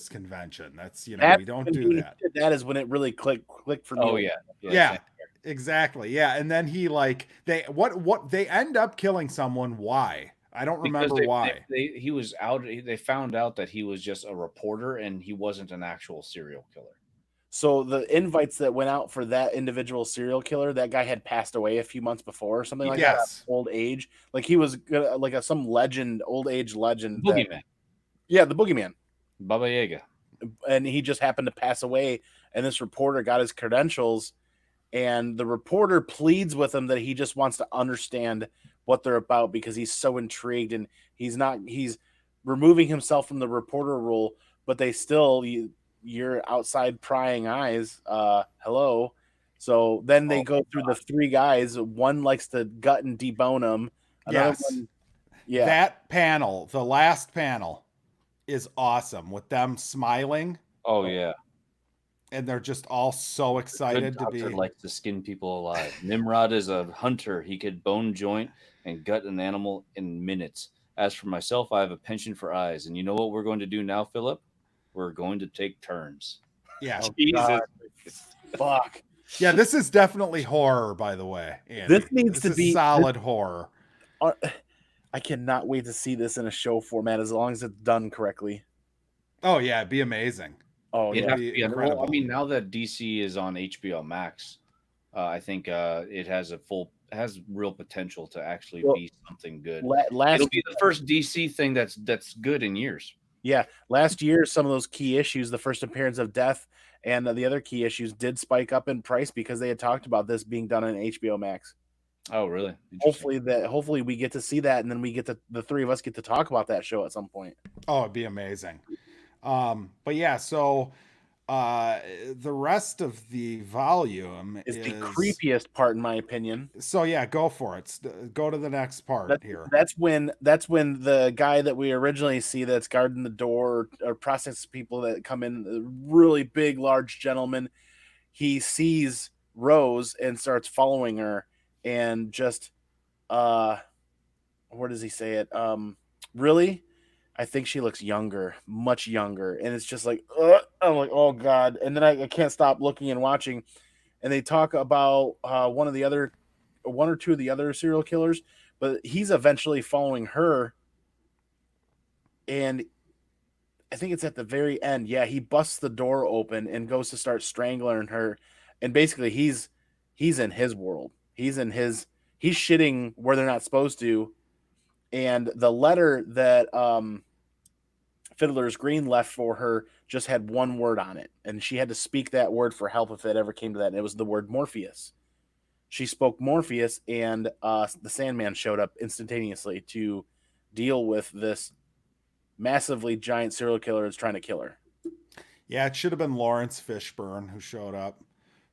convention. That's we don't do that." That is when it really clicked for me. Oh yeah, exactly. Yeah, and then he they end up killing someone. Why? I don't remember why. He was out. They found out that he was just a reporter and he wasn't an actual serial killer. So the invites that went out for that individual serial killer, that guy had passed away a few months before, or something like that. Old age, like he was like some legend, old age legend. Boogeyman. The Boogeyman. Baba Yaga. And he just happened to pass away. And this reporter got his credentials, and the reporter pleads with him that he just wants to understand what they're about, because he's so intrigued, and he's removing himself from the reporter role, but they still, you're outside prying eyes. Hello. So then they go through the 3 guys. One likes to gut and debone them. That panel, the last panel, is awesome, with them smiling. Oh yeah. And they're just all so excited to be. Likes to skin people alive. Nimrod is a hunter. He could bone joint and gut an animal in minutes. As for myself, I have a penchant for eyes. And you know what we're going to do now, Philip? We're going to take turns. Yeah. Jesus. Fuck. Yeah, this is definitely horror, by the way. Andy. This needs to be solid horror. I cannot wait to see this in a show format, as long as it's done correctly. Oh yeah, it'd be amazing. Oh yeah, incredible. Well, I mean, now that DC is on HBO Max, I think it has real potential to actually be something good. It'll be the first DC thing that's good in years. Yeah, last year some of those key issues, the first appearance of Death and the other key issues, did spike up in price because they had talked about this being done on HBO Max. Oh, really? Hopefully we get to see that, and then we get the 3 of us get to talk about that show at some point. Oh, it'd be amazing. But yeah, so the rest of the volume is the creepiest part, in my opinion. So yeah, go for it. Go to the next part here. That's when the guy that we originally see that's guarding the door, or process people that come in, a really big, large gentleman, he sees Rose and starts following her, and just where does he say it? Really? I think she looks younger, much younger. And it's just like, I'm like, oh God. And then I can't stop looking and watching. And they talk about one or two of the other serial killers, but he's eventually following her. And I think it's at the very end. Yeah, he busts the door open and goes to start strangling her. And basically he's in his world. He's shitting where they're not supposed to. And the letter that Fiddler's Green left for her just had one word on it, and she had to speak that word for help if it ever came to that, and it was the word Morpheus. she spoke Morpheus, and the Sandman showed up instantaneously to deal with this massively giant serial killer that's trying to kill her. Yeah, it should have been Lawrence Fishburne who showed up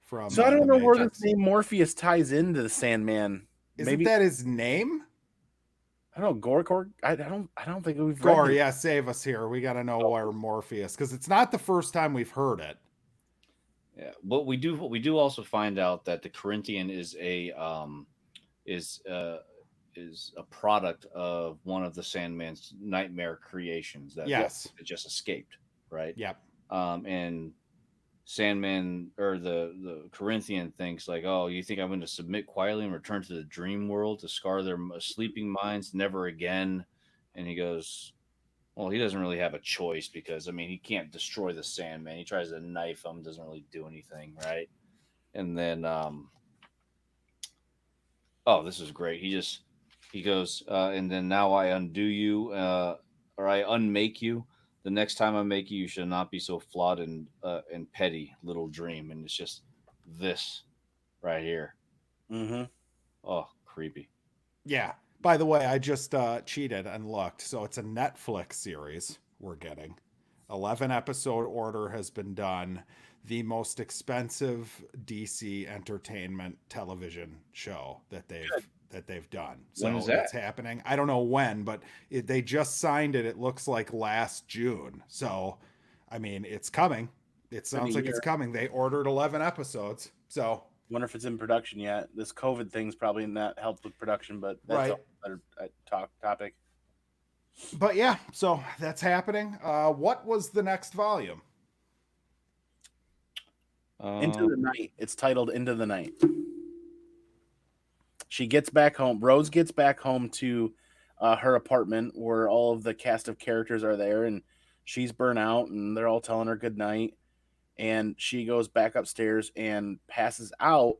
from. So I don't know where Matrix. this name Morpheus ties into the Sandman. Isn't that his name? I don't know. Gorkor. I don't think we've Gore. read it. Yeah, save us here. We got to know where Morpheus, because it's not the first time we've heard it. Yeah, what we do also find out that the Corinthian is is a product of one of the Sandman's nightmare creations that just escaped, right? Yep. And Sandman, or the Corinthian, thinks like, oh, you think I'm going to submit quietly and return to the dream world to scar their sleeping minds never again? And he goes, well, he doesn't really have a choice, because I mean, he can't destroy the Sandman. He tries to knife him, doesn't really do anything, right? And then oh, this is great. He goes, and then now I undo you, or I unmake you. The next time I make you, you should not be so flawed and petty, little dream. And it's just this right here. Mm-hmm. Oh, creepy. Yeah. By the way, I just cheated and looked. So it's a Netflix series we're getting. 11 episode order has been done. The most expensive DC entertainment television show that they've done. So when is that? It's happening. I don't know when, but they just signed it. It looks like last June. So, I mean, it's coming. It sounds like it's coming. They ordered 11 episodes. So, wonder if it's in production yet. This COVID thing's probably not helped with production, but that's a better topic. But yeah, so that's happening. What was the next volume? Into the Night. It's titled Into the Night. She gets back home. Rose gets back home to her apartment where all of the cast of characters are there, and she's burnt out, and they're all telling her good night. And she goes back upstairs and passes out.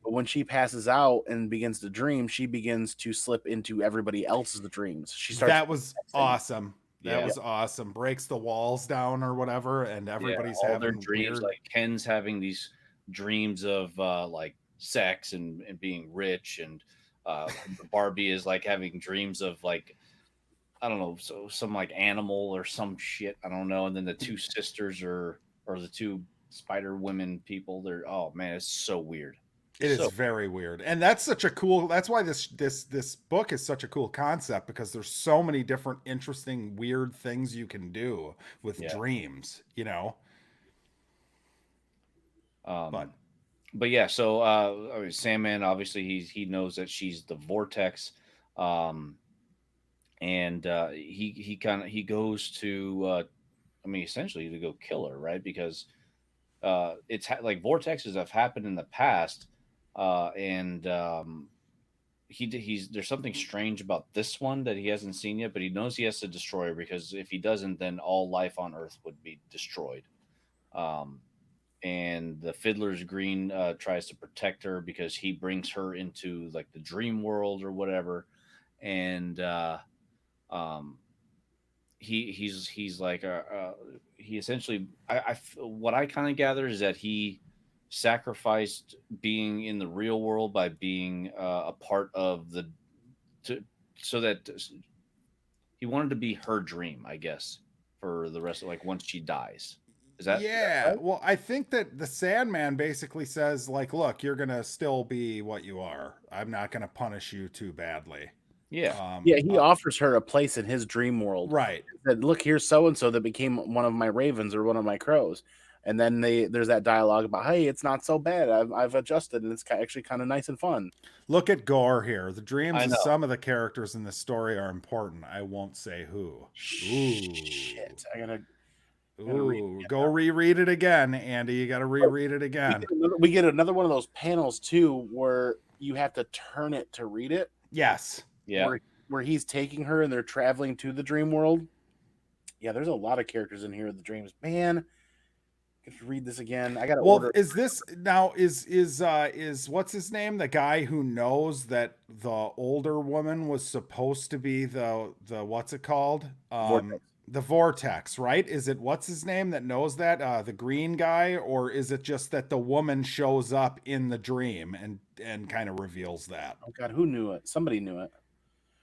But when she passes out and begins to dream, she begins to slip into everybody else's dreams. That was awesome. That was awesome. Breaks the walls down or whatever, and everybody's having their dreams. Weird... Like Ken's having these dreams of like sex and being rich, and Barbie is like having dreams of like, I don't know, so some like animal or some shit, I don't know. And then the two sisters or the two Spider Women people, they're, oh man, it's so weird. It is very weird. And that's why this book is such a cool concept, because there's so many different interesting weird things you can do with dreams, you know. But yeah, so I mean, Sandman, obviously he knows that she's the vortex, and he goes to I mean, essentially to go kill her, right? Because it's like vortexes have happened in the past. And there's something strange about this one that he hasn't seen yet, but he knows he has to destroy her, because if he doesn't, then all life on Earth would be destroyed. And the Fiddler's Green tries to protect her, because he brings her into like the dream world or whatever, and he's like he essentially, what I kind of gather is that he sacrificed being in the real world by being a part of so that he wanted to be her dream, I guess, for the rest of, like, once she dies. Is that right? Well, I think that the Sandman basically says, like, look, you're gonna still be what you are. I'm not gonna punish you too badly. He offers her a place in his dream world. Right. Said, look, here's so and so that became one of my ravens or one of my crows. And then there's that dialogue about, hey, it's not so bad. I've adjusted, and it's actually kind of nice and fun. Look at Gore here. The dreams of some of the characters in this story are important. I won't say who. Ooh. Shit. I gotta go reread it again, Andy. You got to reread it again. We get another one of those panels too, where you have to turn it to read it. Yes. Yeah. Where he's taking her and they're traveling to the dream world. Yeah, there's a lot of characters in here with the dreams. Man, I have to read this again. I got to order. Is this now is what's his name? The guy who knows that the older woman was supposed to be the what's it called? The vortex, right? Is it what's his name that knows that? The green guy, or is it just that the woman shows up in the dream and kind of reveals that? Oh God, who knew it? Somebody knew it.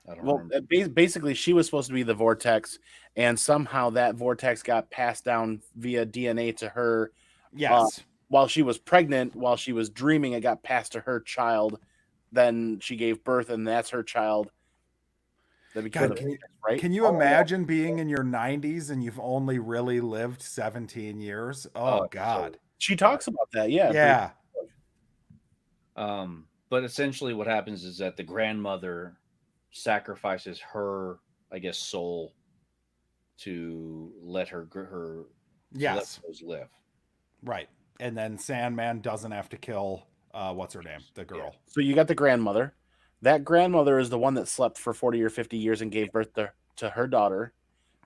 I don't Well, remember. basically, she was supposed to be the vortex, and somehow that vortex got passed down via DNA to her. Yes. While she was pregnant, while she was dreaming, it got passed to her child. Then she gave birth, and that's her child. That became God, the right. can you imagine being in your 90s and you've only really lived 17 years? Oh, God. She talks about that, yeah. Yeah. But essentially, what happens is that the grandmother sacrifices her, I guess, soul to let her Yes. Rose live. Right. And then Sandman doesn't have to kill what's her name? The girl. So you got the grandmother. That grandmother is the one that slept for 40 or 50 years and gave birth to her daughter.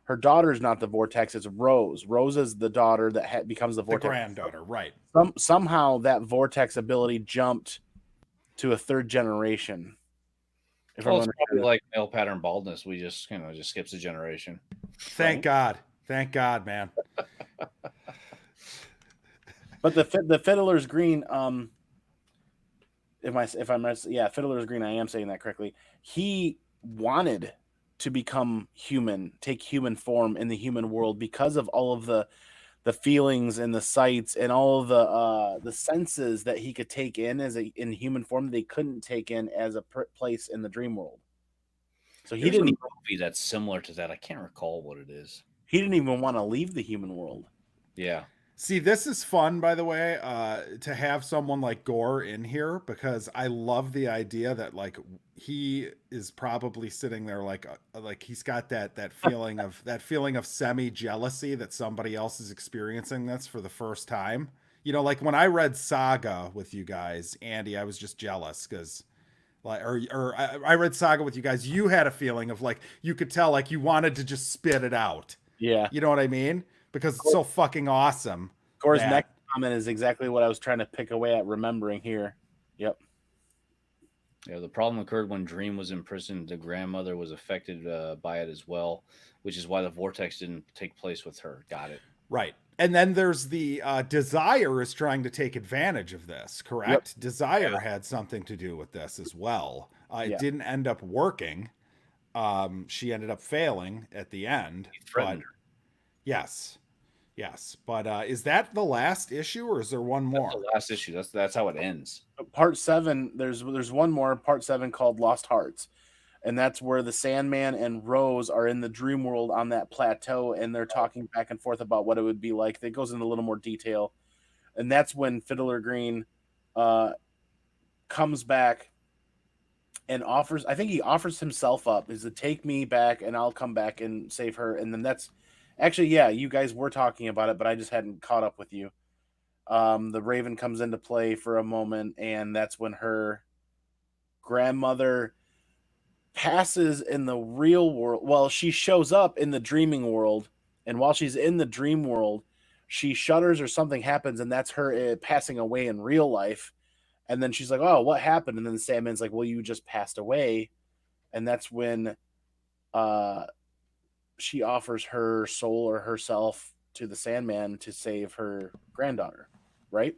Her daughter is not the vortex, it's Rose. Rose is the daughter that becomes the vortex. The granddaughter, right. Somehow that vortex ability jumped to a third generation. It's probably like male pattern baldness. We just just skips a generation. Thank God. Thank God, man. But the Fiddler's Green, Fiddler's Green, I am saying that correctly. He wanted to become human, take human form in the human world because of all of the feelings and the sights and all of the senses that he could take in in human form that they couldn't take in as a place in the dream world. So he didn't a movie that's similar to that. I can't recall what it is. He didn't even want to leave the human world. Yeah. See, this is fun, by the way, to have someone like Gore in here, because I love the idea that like he is probably sitting there like he's got that feeling of semi jealousy that somebody else is experiencing this for the first time. You know, like when I read Saga with you guys, Andy, I was just jealous because like, I read Saga with you guys. You had a feeling of like you could tell like you wanted to just spit it out. Yeah, you know what I mean? Because it's so fucking awesome. Gore's next comment is exactly what I was trying to pick away at remembering here. Yep. Yeah, the problem occurred when Dream was imprisoned. The grandmother was affected by it as well, which is why the vortex didn't take place with her. Got it. Right. And then there's the Desire is trying to take advantage of this, correct? Yep. Desire had something to do with this as well. It didn't end up working. She ended up failing at the end. He threatened her. Yes. Yes. But is that the last issue or is there one more? That's the last issue. That's how it ends. Part 7, there's one more, part 7 called Lost Hearts. And that's where the Sandman and Rose are in the dream world on that plateau, and they're talking back and forth about what it would be like. It goes into a little more detail. And that's when Fiddler Green comes back and offers, I think he offers himself up, is to take me back and I'll come back and save her. And then that's actually, yeah, you guys were talking about it, but I just hadn't caught up with you. The Raven comes into play for a moment, and that's when her grandmother passes in the real world. Well, she shows up in the dreaming world, and while she's in the dream world, she shudders or something happens, and that's her passing away in real life. And then she's like, oh, what happened? And then the Sandman's like, well, you just passed away. And that's when she offers her soul or herself to the Sandman to save her granddaughter, right?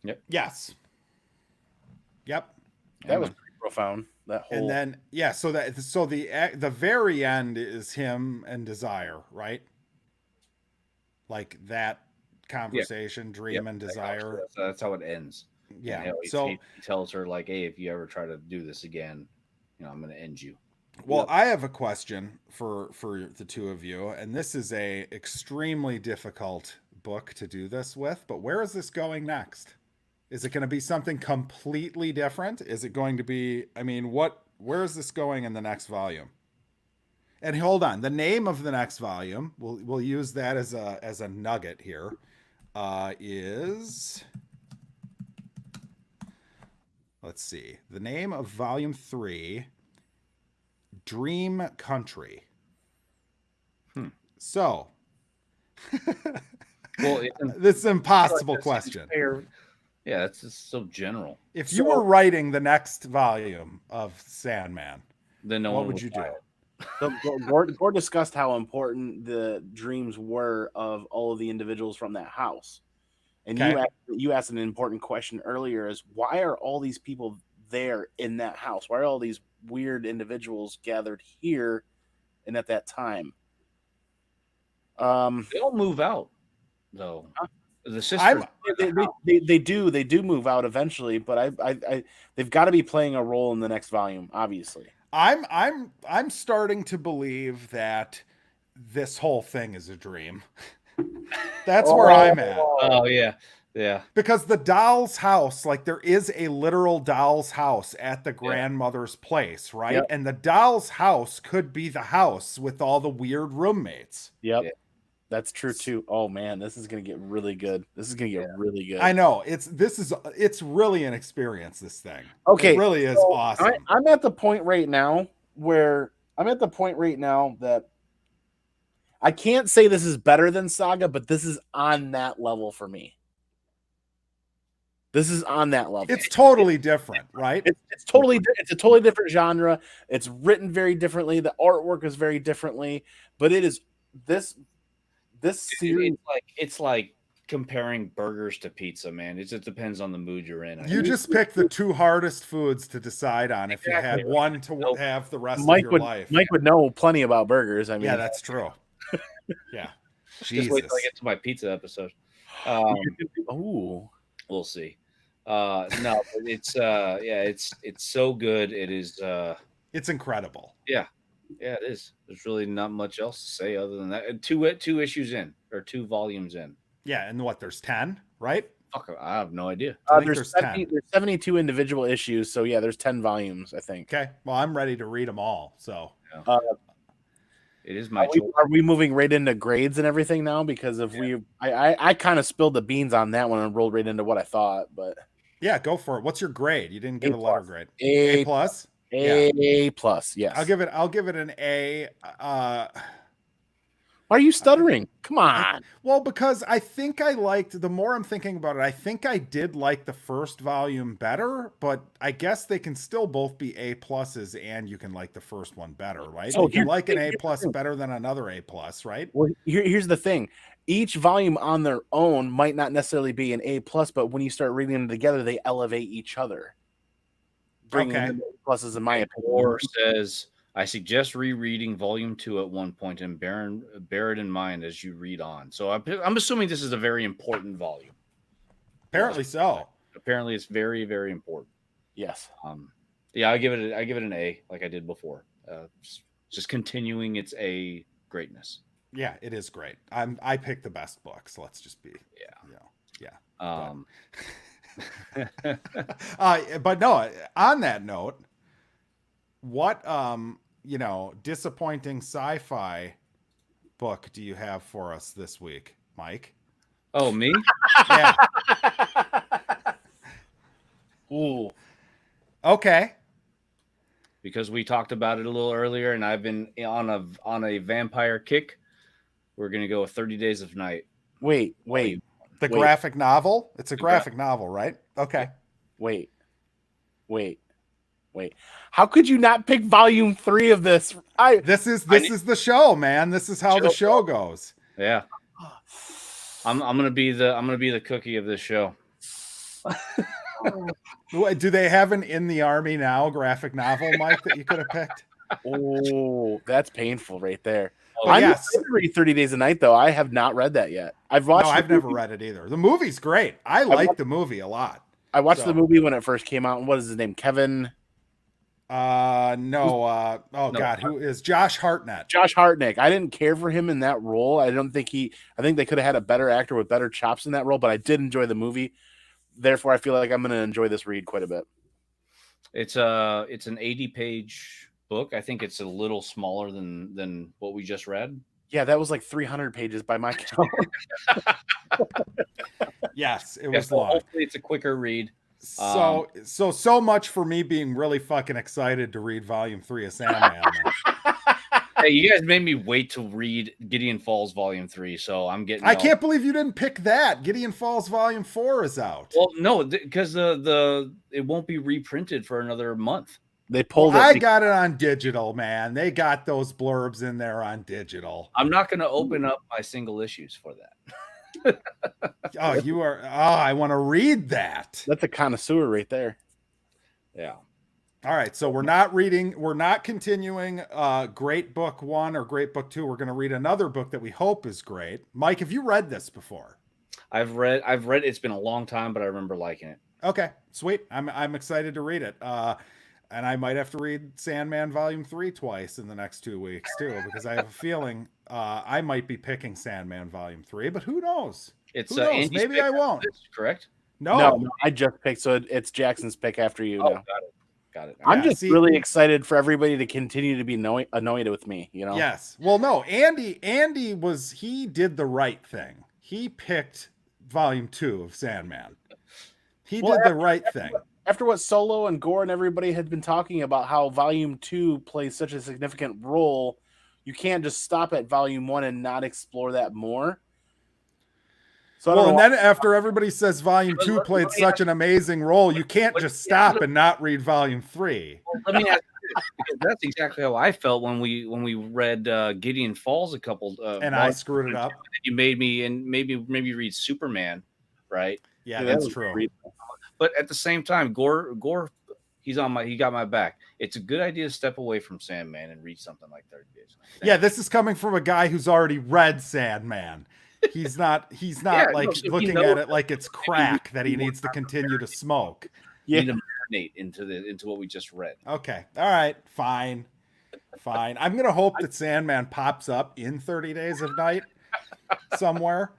Yep. Yes. Yep. That was pretty profound. That whole... And then so the very end is him and Desire, right? Like that conversation, Dream and Desire. That's how it ends. Yeah. He tells her like, hey, if you ever try to do this again, I'm going to end you. Well, I have a question for the two of you, and this is a extremely difficult book to do this with, but where is this going next? Is it going to be something completely different? Is it going to be, where is this going in the next volume? And hold on, the name of the next volume, we'll use that as a nugget here, is, let's see, the name of volume 3, Dream Country. So, well, this is an impossible question. Yeah, it's just so general. If you were writing the next volume of Sandman, then what would you do? So Gord discussed how important the dreams were of all of the individuals from that house. And Okay. you asked an important question earlier: is why are all these people there in that house? Why are all these weird individuals gathered here and at that time? They all move out though. The I'm sisters. They do move out eventually, but I they've got to be playing a role in the next volume, obviously. I'm starting to believe that this whole thing is a dream. That's where I'm at. Oh yeah, yeah. Because the doll's house, like there is a literal doll's house at the grandmother's place, right? Yep. And the doll's house could be the house with all the weird roommates. Yep. Yeah. That's true too. Oh man, this is gonna get really good. This is gonna get really good. I know it's really an experience. This thing, Okay, it really is so awesome. I'm at the point right now that I can't say this is better than Saga, but this is on that level for me. This is on that level. It's totally different, right? It's a totally different genre. It's written very differently. The artwork is very differently, but it is this series. It's like comparing burgers to pizza, man. It just depends on the mood you're in. You just picked the two hardest foods to decide on if you had one to have the rest of your life. Mike would know plenty about burgers. I mean, yeah, that's true. Yeah. Just wait till I get to my pizza episode. Ooh. We'll see. No, but it's so good. It is it's incredible. Yeah, it is. There's really not much else to say other than that. And two issues in, or 2 volumes in. Yeah, and there's 10, right? Fuck, I have no idea. There's 72 individual issues, so yeah, there's 10 volumes, I think. Okay, well, I'm ready to read them all. So it is my choice. Are we moving right into grades and everything now? Because if I kind of spilled the beans on that one and rolled right into what I thought, but yeah, go for it. What's your grade? You didn't give a letter grade. A plus. A plus. Yes. I'll give it an A. Why are you stuttering? Come on. Well, because I think I liked, the more I'm thinking about it, I think I did like the first volume better, but I guess they can still both be A pluses and you can like the first one better, right? So you can like an A plus better than another A plus, right? Well, here's the thing. Each volume on their own might not necessarily be an A plus, but when you start reading them together, they elevate each other. Bringing in the A pluses, in my opinion. Or says, I suggest rereading volume 2 at one point and bear it in mind as you read on. So I'm assuming this is a very important volume. Apparently so. Apparently it's very, very important. Yes. Yeah, I give it an A like I did before. Just continuing its A greatness. Yeah, it is great. I picked the best books. Let's just be. But no, on that note, what disappointing sci-fi book do you have for us this week, Mike? Oh, me? Yeah. Ooh. Okay. Because we talked about it a little earlier, and I've been on a vampire kick. We're gonna go with 30 Days of Night. Wait. The graphic novel? It's a graphic novel, right? Okay. Wait. How could you not pick volume 3 of this? This is the show, man. This is how the show goes. Yeah. I'm gonna be the cookie of this show. Do they have an In the Army Now graphic novel, Mike, that you could have picked? Oh, that's painful right there. I'm going to read 30 Days a Night, though. I have not read that yet. I've never read it either. The movie's great. I like the movie a lot. I watched the movie when it first came out. And what is his name? Kevin? No. God, who is Josh Hartnett? Josh Hartnett. I didn't care for him in that role. I think they could have had a better actor with better chops in that role, but I did enjoy the movie. Therefore, I feel like I'm going to enjoy this read quite a bit. It's an 80-page book. I think it's a little smaller than what we just read. Yeah, that was like 300 pages by my count. Yes, it was long. Hopefully, it's a quicker read. So much for me being really fucking excited to read volume 3 of Sandman. Hey, you guys made me wait to read Gideon Falls Volume 3, so I'm getting. I can't believe you didn't pick that. Gideon Falls Volume 4 is out. Well, no, because it won't be reprinted for another month. They pulled I it. got it on digital, man. They got those blurbs in there on digital. I'm not going to open up my single issues for that. Oh, you are. Oh, I want to read that. That's a connoisseur right there. Yeah. All right, so we're not continuing Great Book 1 or Great Book 2. We're going to read another book that we hope is great. Mike, have you read this before? I've read it's been a long time, but I remember liking it. Okay, sweet. I'm excited to read it. And I might have to read Sandman Volume 3 twice in the next 2 weeks too, because I have a feeling I might be picking Sandman Volume 3, but who knows? It's Who knows? Andy's Maybe pick I won't. This, correct? No. I just picked, so it's Jackson's pick after you. Oh, now. got it. I'm just really excited for everybody to continue to be annoyed with me, you know? Yes. Well, no, Andy he did the right thing. He picked Volume 2 of Sandman. He did the right thing. After what Solo and Gore and everybody had been talking about how Volume 2 plays such a significant role, you can't just stop at Volume 1 and not explore that more. So and then after everybody says Volume 2 played such an amazing role, you can't just stop and not read Volume 3. Well, let me ask you this, because that's exactly how I felt when we read Gideon Falls a couple. And I screwed it up. You made me, and maybe read Superman, right? Yeah, that's true. But at the same time, Gore, he got my back. It's a good idea to step away from Sandman and read something like 30 Days. Yeah, this is coming from a guy who's already read Sandman. He's not looking at it like it's crack that he needs to continue to smoke. You need to marinate into what we just read. Okay. All right. Fine. I'm gonna hope that Sandman pops up in 30 Days of Night somewhere.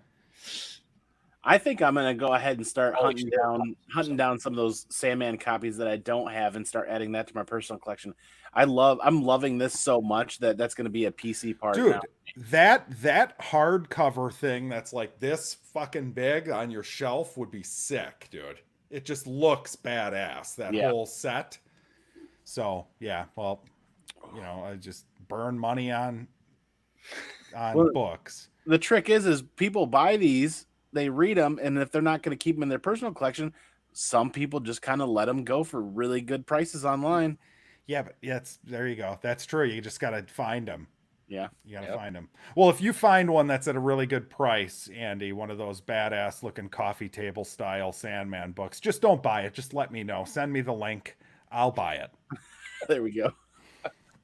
I think I'm gonna go ahead and start hunting down some of those Sandman copies that I don't have and start adding that to my personal collection. I'm loving this so much that's gonna be a PC part. Dude, now. that hardcover thing that's like this fucking big on your shelf would be sick, dude. It just looks badass, that whole set. So well, I just burn money on books. The trick is people buy these, they read them, and if they're not going to keep them in their personal collection, some people just kind of let them go for really good prices online. Yeah, but there you go. That's true. You just got to find them. Yeah. You got to find them. Well, if you find one that's at a really good price, Andy, one of those badass looking coffee table style Sandman books, just don't buy it. Just let me know. Send me the link. I'll buy it. There we go.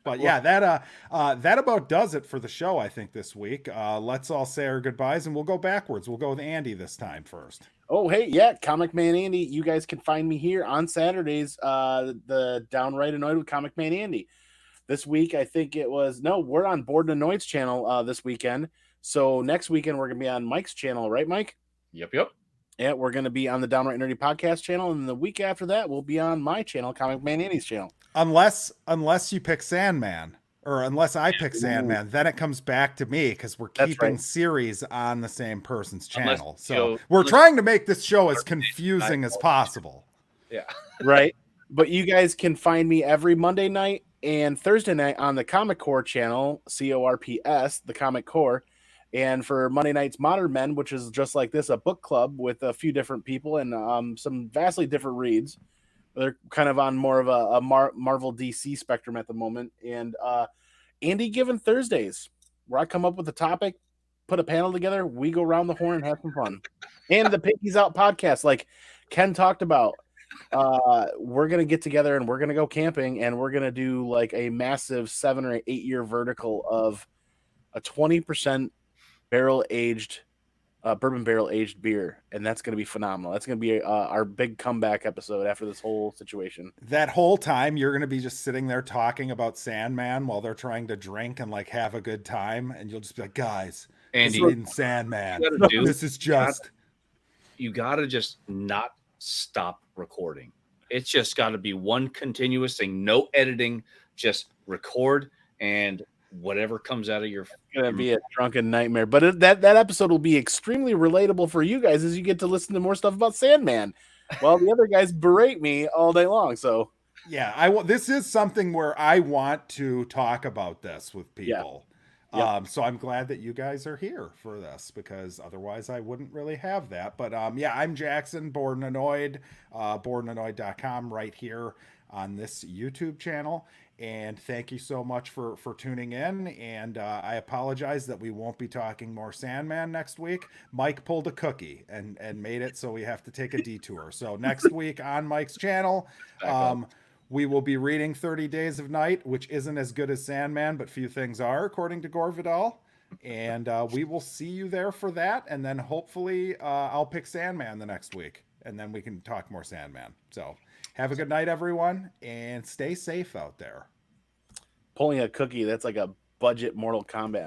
But yeah, that about does it for the show, I think, this week. Let's all say our goodbyes, and we'll go backwards. We'll go with Andy this time first. Oh, hey, yeah, Comic Man Andy. You guys can find me here on Saturdays, the Downright Annoyed with Comic Man Andy. This week, I think we're on Bored and Annoyed's channel this weekend. So next weekend, we're going to be on Mike's channel, right, Mike? Yep. Yeah, we're going to be on the Downright Nerdy podcast channel, and the week after that, we'll be on my channel, Comic Man Andy's channel. Unless you pick Sandman, or unless I pick Sandman, then it comes back to me because we're keeping series on the same person's channel. So we're trying to make this show as confusing as possible. Yeah. Right. But you guys can find me every Monday night and Thursday night on the Comic Core channel, CORPS, the Comic Core. And for Monday Night's Modern Men, which is just like this, a book club with a few different people and some vastly different reads. They're kind of on more of a Marvel DC spectrum at the moment. And Andy Given Thursdays, where I come up with a topic, put a panel together, we go around the horn and have some fun. And the Piggies Out podcast, like Ken talked about, we're going to get together and we're going to go camping and we're going to do like a massive 7 or 8 year vertical of a 20% bourbon barrel aged beer, and that's going to be phenomenal. That's going to be our big comeback episode after this whole situation. That whole time you're going to be just sitting there talking about Sandman while they're trying to drink and like have a good time, and you'll just be like, guys, Andy, reading Sandman, this is just you gotta just not stop recording. It's just got to be one continuous thing, no editing, just record, and whatever comes out of your... It's going to be a drunken nightmare. But that episode will be extremely relatable for you guys as you get to listen to more stuff about Sandman while the other guys berate me all day long. So yeah, this is something where I want to talk about this with people. Yeah. So I'm glad that you guys are here for this because otherwise I wouldn't really have that. But I'm Jackson, Bored and Annoyed, boredandanoyed.com right here. on this YouTube channel. And thank you so much for tuning in. And I apologize that we won't be talking more Sandman next week. Mike pulled a cookie and made it so we have to take a detour. So next week on Mike's channel, we will be reading 30 Days of Night, which isn't as good as Sandman, but few things are, according to Gore Vidal. And we will see you there for that. And then hopefully I'll pick Sandman the next week. And then we can talk more Sandman. So have a good night, everyone, and stay safe out there. Pulling a cookie, that's like a budget Mortal Kombat